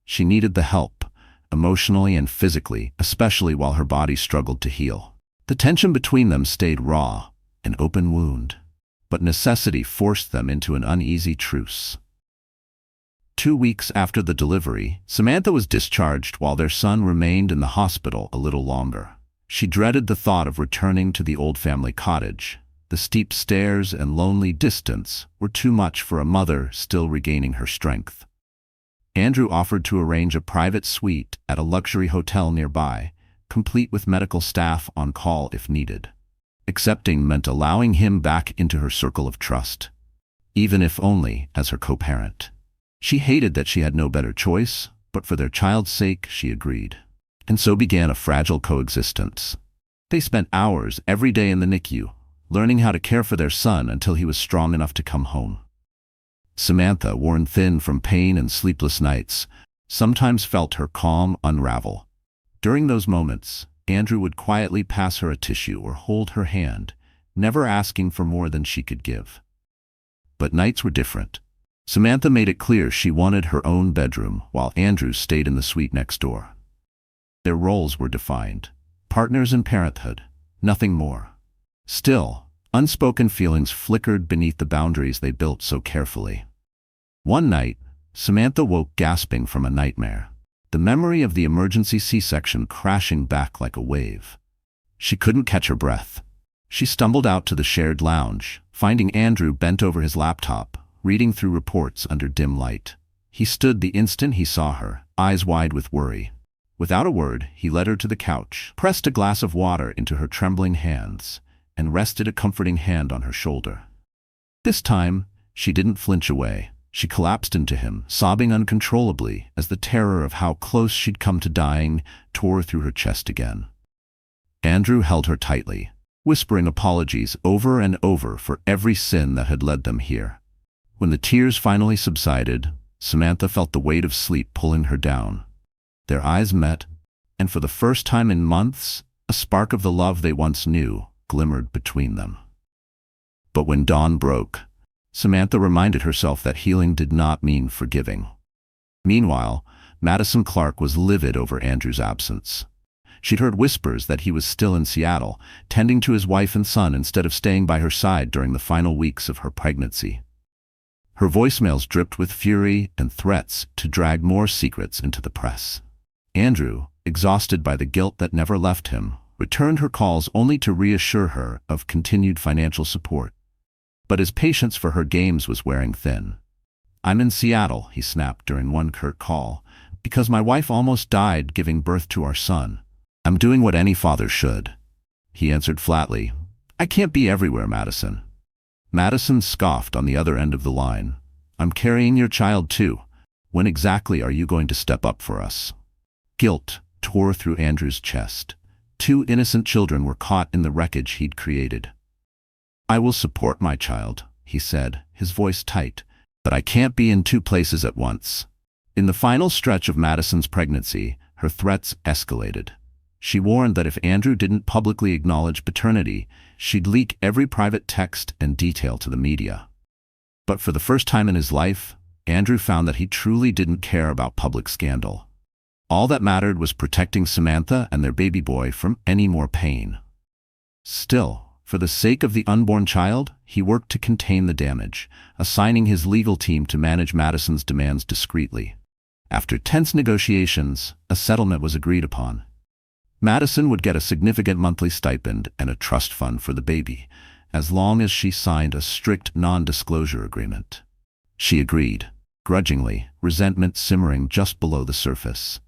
She needed the help, emotionally and physically, especially while her body struggled to heal. The tension between them stayed raw, an open wound, but necessity forced them into an uneasy truce. 2 weeks after the delivery, Samantha was discharged while their son remained in the hospital a little longer. She dreaded the thought of returning to the old family cottage. The steep stairs and lonely distance were too much for a mother still regaining her strength. Andrew offered to arrange a private suite at a luxury hotel nearby, complete with medical staff on call if needed. Accepting meant allowing him back into her circle of trust, even if only as her co-parent. She hated that she had no better choice, but for their child's sake she agreed. And so began a fragile coexistence. They spent hours every day in the NICU, learning how to care for their son until he was strong enough to come home. Samantha, worn thin from pain and sleepless nights, sometimes felt her calm unravel. During those moments, Andrew would quietly pass her a tissue or hold her hand, never asking for more than she could give. But nights were different. Samantha made it clear she wanted her own bedroom, while Andrew stayed in the suite next door. Their roles were defined, partners in parenthood, nothing more. Still, unspoken feelings flickered beneath the boundaries they built so carefully. One night, Samantha woke gasping from a nightmare, the memory of the emergency C-section crashing back like a wave. She couldn't catch her breath. She stumbled out to the shared lounge, finding Andrew bent over his laptop, reading through reports under dim light. He stood the instant he saw her, eyes wide with worry. Without a word, he led her to the couch, pressed a glass of water into her trembling hands, and rested a comforting hand on her shoulder. This time, she didn't flinch away. She collapsed into him, sobbing uncontrollably as the terror of how close she'd come to dying tore through her chest again. Andrew held her tightly, whispering apologies over and over for every sin that had led them here. When the tears finally subsided, Samantha felt the weight of sleep pulling her down. Their eyes met, and for the first time in months, a spark of the love they once knew glimmered between them. But when dawn broke, Samantha reminded herself that healing did not mean forgiving. Meanwhile, Madison Clark was livid over Andrew's absence. She'd heard whispers that he was still in Seattle, tending to his wife and son instead of staying by her side during the final weeks of her pregnancy. Her voicemails dripped with fury and threats to drag more secrets into the press. Andrew, exhausted by the guilt that never left him, returned her calls only to reassure her of continued financial support. But his patience for her games was wearing thin. "I'm in Seattle," he snapped during one curt call, "because my wife almost died giving birth to our son. I'm doing what any father should." He answered flatly, "I can't be everywhere, Madison." Madison scoffed on the other end of the line. "I'm carrying your child too. When exactly are you going to step up for us?" Guilt tore through Andrew's chest. 2 innocent children were caught in the wreckage he'd created. "I will support my child," he said, his voice tight, "but I can't be in 2 places at once." In the final stretch of Madison's pregnancy, her threats escalated. She warned that if Andrew didn't publicly acknowledge paternity, she'd leak every private text and detail to the media. But for the first time in his life, Andrew found that he truly didn't care about public scandal. All that mattered was protecting Samantha and their baby boy from any more pain. Still, for the sake of the unborn child, he worked to contain the damage, assigning his legal team to manage Madison's demands discreetly. After tense negotiations, a settlement was agreed upon. Madison would get a significant monthly stipend and a trust fund for the baby, as long as she signed a strict non-disclosure agreement. She agreed, grudgingly, resentment simmering just below the surface.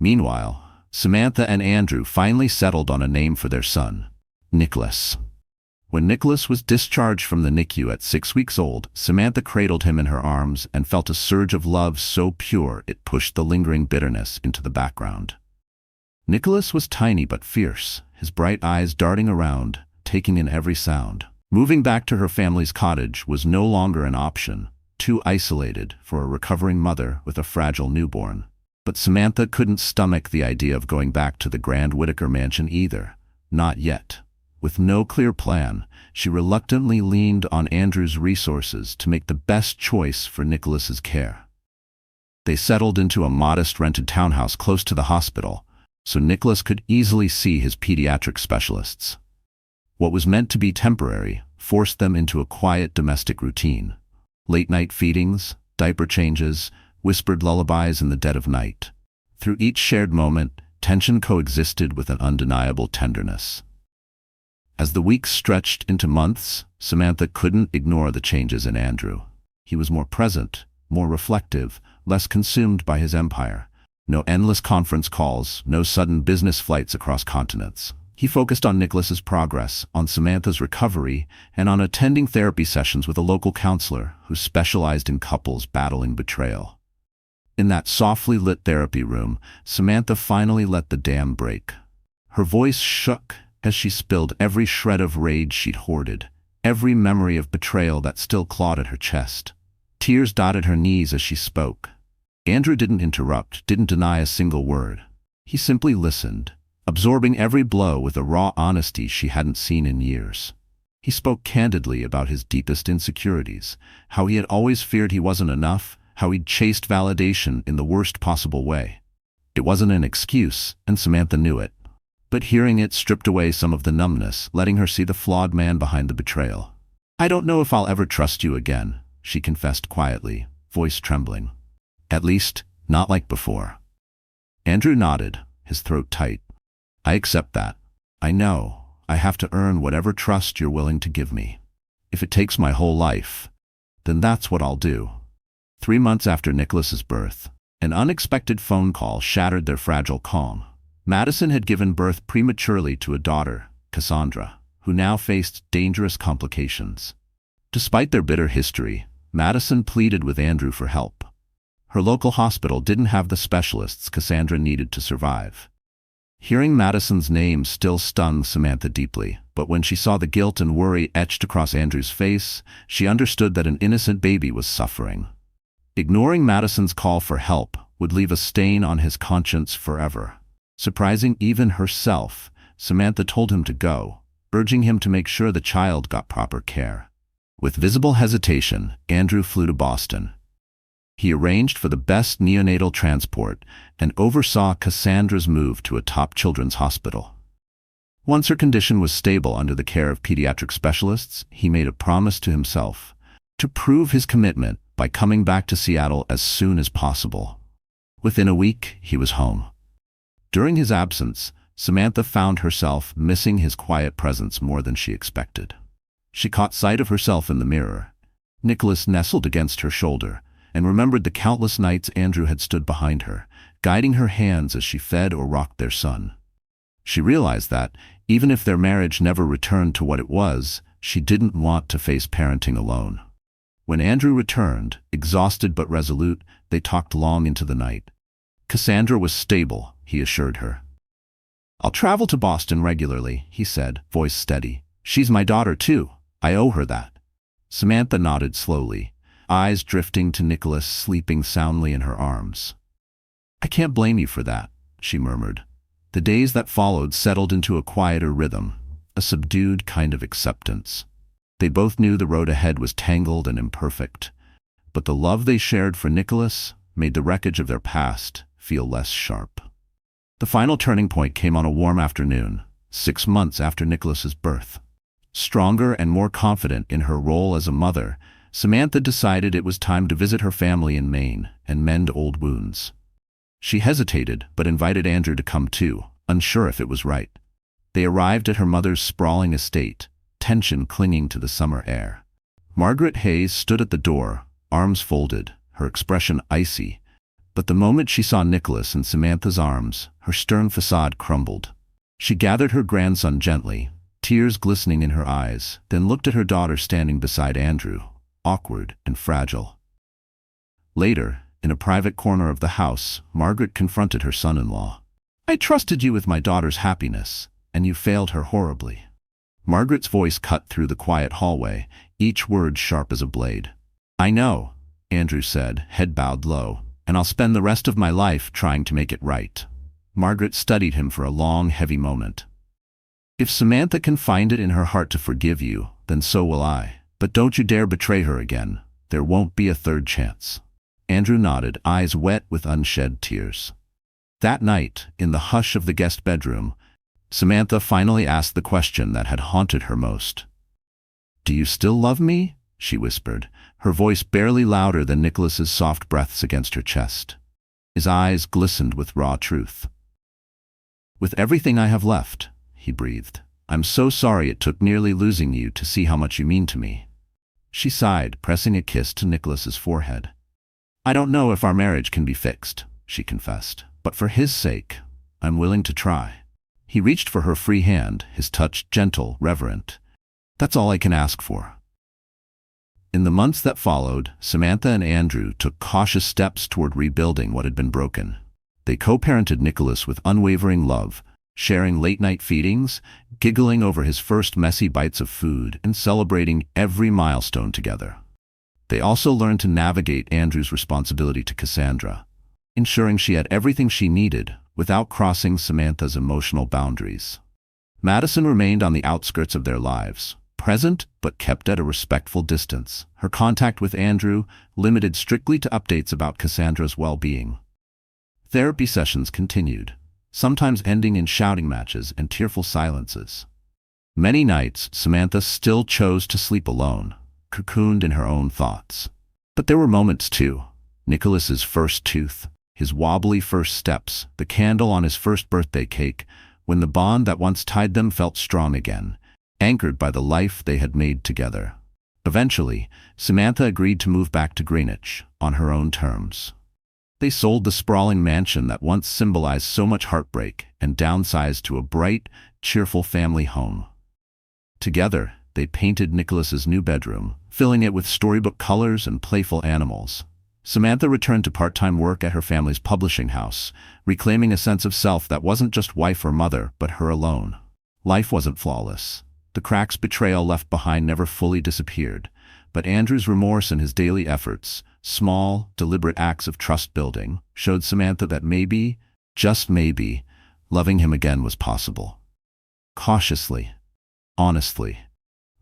Meanwhile, Samantha and Andrew finally settled on a name for their son, Nicholas. When Nicholas was discharged from the NICU at 6 weeks old, Samantha cradled him in her arms and felt a surge of love so pure it pushed the lingering bitterness into the background. Nicholas was tiny but fierce, his bright eyes darting around, taking in every sound. Moving back to her family's cottage was no longer an option, too isolated for a recovering mother with a fragile newborn. But Samantha couldn't stomach the idea of going back to the grand Whitaker mansion either. Not yet. With no clear plan, she reluctantly leaned on Andrew's resources to make the best choice for Nicholas's care. They settled into a modest rented townhouse close to the hospital, so Nicholas could easily see his pediatric specialists. What was meant to be temporary forced them into a quiet domestic routine. Late-night feedings, diaper changes, whispered lullabies in the dead of night. Through each shared moment, tension coexisted with an undeniable tenderness. As the weeks stretched into months, Samantha couldn't ignore the changes in Andrew. He was more present, more reflective, less consumed by his empire. No endless conference calls, no sudden business flights across continents. He focused on Nicholas's progress, on Samantha's recovery, and on attending therapy sessions with a local counselor who specialized in couples battling betrayal. In that softly lit therapy room, Samantha finally let the dam break. Her voice shook as she spilled every shred of rage she'd hoarded, every memory of betrayal that still clawed at her chest. Tears dotted her knees as she spoke. Andrew didn't interrupt, didn't deny a single word. He simply listened, absorbing every blow with a raw honesty she hadn't seen in years. He spoke candidly about his deepest insecurities, how he had always feared he wasn't enough, how he'd chased validation in the worst possible way. It wasn't an excuse, and Samantha knew it. But hearing it stripped away some of the numbness, letting her see the flawed man behind the betrayal. "I don't know if I'll ever trust you again," she confessed quietly, voice trembling. "At least, not like before." Andrew nodded, his throat tight. "I accept that. I know. I have to earn whatever trust you're willing to give me. If it takes my whole life, then that's what I'll do." 3 months after Nicholas's birth, an unexpected phone call shattered their fragile calm. Madison had given birth prematurely to a daughter, Cassandra, who now faced dangerous complications. Despite their bitter history, Madison pleaded with Andrew for help. Her local hospital didn't have the specialists Cassandra needed to survive. Hearing Madison's name still stung Samantha deeply, but when she saw the guilt and worry etched across Andrew's face, she understood that an innocent baby was suffering. Ignoring Madison's call for help would leave a stain on his conscience forever. Surprising even herself, Samantha told him to go, urging him to make sure the child got proper care. With visible hesitation, Andrew flew to Boston. He arranged for the best neonatal transport and oversaw Cassandra's move to a top children's hospital. Once her condition was stable under the care of pediatric specialists, he made a promise to himself to prove his commitment by coming back to Seattle as soon as possible. Within a week, he was home. During his absence, Samantha found herself missing his quiet presence more than she expected. She caught sight of herself in the mirror. Nicholas nestled against her shoulder, and remembered the countless nights Andrew had stood behind her, guiding her hands as she fed or rocked their son. She realized that, even if their marriage never returned to what it was, she didn't want to face parenting alone. When Andrew returned, exhausted but resolute, they talked long into the night. Cassandra was stable, he assured her. "I'll travel to Boston regularly," he said, voice steady. "She's my daughter too. I owe her that." Samantha nodded slowly, eyes drifting to Nicholas sleeping soundly in her arms. "I can't blame you for that," she murmured. The days that followed settled into a quieter rhythm, a subdued kind of acceptance. They both knew the road ahead was tangled and imperfect, but the love they shared for Nicholas made the wreckage of their past feel less sharp. The final turning point came on a warm afternoon. 6 months after Nicholas's birth. Stronger and more confident in her role as a mother, Samantha decided it was time to visit her family in Maine and mend old wounds. She hesitated, but invited Andrew to come too, unsure if it was right. They arrived at her mother's sprawling estate, tension clinging to the summer air. Margaret Hayes stood at the door, arms folded, her expression icy. But the moment she saw Nicholas in Samantha's arms, her stern facade crumbled. She gathered her grandson gently, tears glistening in her eyes, then looked at her daughter standing beside Andrew, awkward and fragile. Later, in a private corner of the house, Margaret confronted her son-in-law. "I trusted you with my daughter's happiness, and you failed her horribly." Margaret's voice cut through the quiet hallway, each word sharp as a blade. "I know," Andrew said, head bowed low, "and I'll spend the rest of my life trying to make it right." Margaret studied him for a long, heavy moment. "If Samantha can find it in her heart to forgive you, then so will I. But don't you dare betray her again. There won't be a third chance." Andrew nodded, eyes wet with unshed tears. That night, in the hush of the guest bedroom, Samantha finally asked the question that had haunted her most. "Do you still love me?" she whispered, her voice barely louder than Nicholas's soft breaths against her chest. His eyes glistened with raw truth. "With everything I have left," he breathed. "I'm so sorry it took nearly losing you to see how much you mean to me." She sighed, pressing a kiss to Nicholas's forehead. "I don't know if our marriage can be fixed," she confessed, "but for his sake, I'm willing to try." He reached for her free hand, his touch gentle, reverent. "That's all I can ask for." In the months that followed, Samantha and Andrew took cautious steps toward rebuilding what had been broken. They co-parented Nicholas with unwavering love, sharing late-night feedings, giggling over his first messy bites of food, and celebrating every milestone together. They also learned to navigate Andrew's responsibility to Cassandra, ensuring she had everything she needed without crossing Samantha's emotional boundaries. Madison remained on the outskirts of their lives, present but kept at a respectful distance, her contact with Andrew limited strictly to updates about Cassandra's well-being. Therapy sessions continued, sometimes ending in shouting matches and tearful silences. Many nights, Samantha still chose to sleep alone, cocooned in her own thoughts. But there were moments too. Nicholas's first tooth, his wobbly first steps, the candle on his first birthday cake, when the bond that once tied them felt strong again, anchored by the life they had made together. Eventually, Samantha agreed to move back to Greenwich, on her own terms. They sold the sprawling mansion that once symbolized so much heartbreak and downsized to a bright, cheerful family home. Together, they painted Nicholas's new bedroom, filling it with storybook colors and playful animals. Samantha returned to part-time work at her family's publishing house, reclaiming a sense of self that wasn't just wife or mother, but her alone. Life wasn't flawless. The cracks betrayal left behind never fully disappeared, but Andrew's remorse and his daily efforts, small, deliberate acts of trust-building, showed Samantha that maybe, just maybe, loving him again was possible. Cautiously, honestly,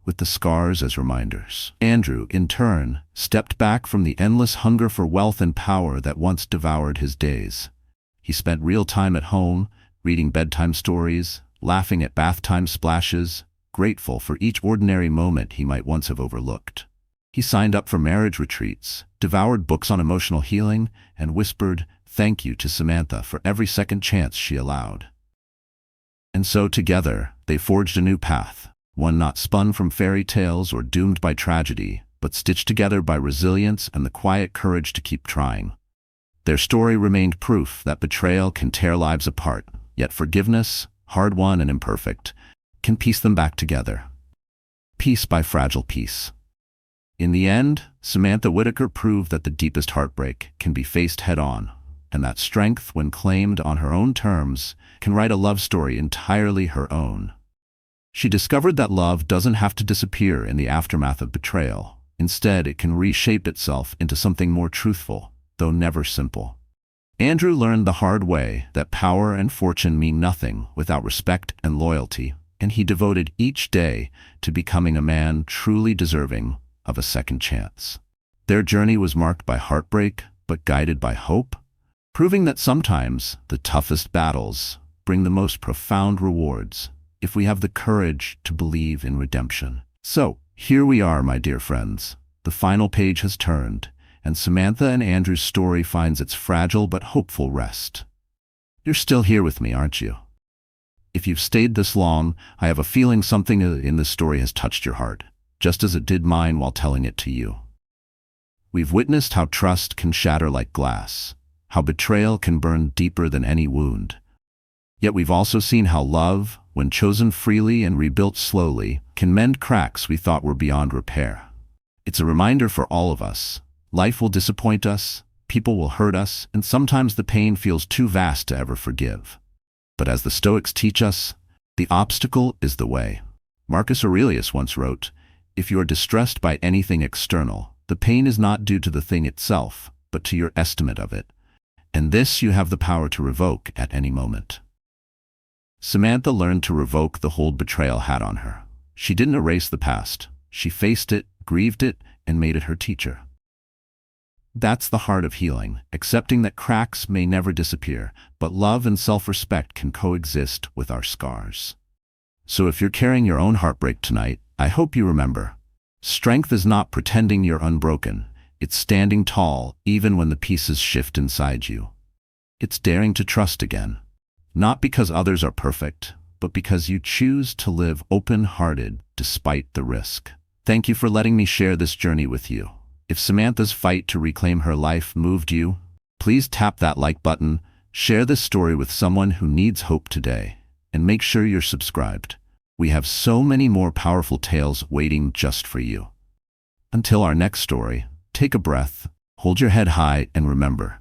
with the scars as reminders. Andrew, in turn, stepped back from the endless hunger for wealth and power that once devoured his days. He spent real time at home, reading bedtime stories, laughing at bath time splashes, grateful for each ordinary moment he might once have overlooked. He signed up for marriage retreats, devoured books on emotional healing, and whispered thank you to Samantha for every second chance she allowed. And so together, they forged a new path. One not spun from fairy tales or doomed by tragedy, but stitched together by resilience and the quiet courage to keep trying. Their story remained proof that betrayal can tear lives apart, yet forgiveness, hard-won and imperfect, can piece them back together. Piece by fragile piece. In the end, Samantha Whitaker proved that the deepest heartbreak can be faced head-on, and that strength, when claimed on her own terms, can write a love story entirely her own. She discovered that love doesn't have to disappear in the aftermath of betrayal. Instead, it can reshape itself into something more truthful, though never simple. Andrew learned the hard way that power and fortune mean nothing without respect and loyalty, and he devoted each day to becoming a man truly deserving of a second chance. Their journey was marked by heartbreak, but guided by hope, proving that sometimes the toughest battles bring the most profound rewards. if we have the courage to believe in redemption. So, here we are, my dear friends. The final page has turned, and Samantha and Andrew's story finds its fragile but hopeful rest. You're still here with me, aren't you? If you've stayed this long, I have a feeling something in this story has touched your heart, just as it did mine while telling it to you. We've witnessed how trust can shatter like glass, how betrayal can burn deeper than any wound. Yet we've also seen how love, when chosen freely and rebuilt slowly, can mend cracks we thought were beyond repair. It's a reminder for all of us. Life will disappoint us, people will hurt us, and sometimes the pain feels too vast to ever forgive. But as the Stoics teach us, the obstacle is the way. Marcus Aurelius once wrote, "If you are distressed by anything external, the pain is not due to the thing itself, but to your estimate of it. And this you have the power to revoke at any moment." Samantha learned to revoke the hold betrayal had on her. She didn't erase the past. She faced it, grieved it, and made it her teacher. That's the heart of healing, accepting that cracks may never disappear, but love and self-respect can coexist with our scars. So if you're carrying your own heartbreak tonight, I hope you remember, strength is not pretending you're unbroken. It's standing tall even when the pieces shift inside you. It's daring to trust again, not because others are perfect, but because you choose to live open-hearted despite the risk. Thank you for letting me share this journey with you. If Samantha's fight to reclaim her life moved you, please tap that like button, share this story with someone who needs hope today, and make sure you're subscribed. We have so many more powerful tales waiting just for you. Until our next story, take a breath, hold your head high, and remember,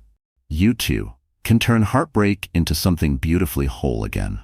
you too can turn heartbreak into something beautifully whole again.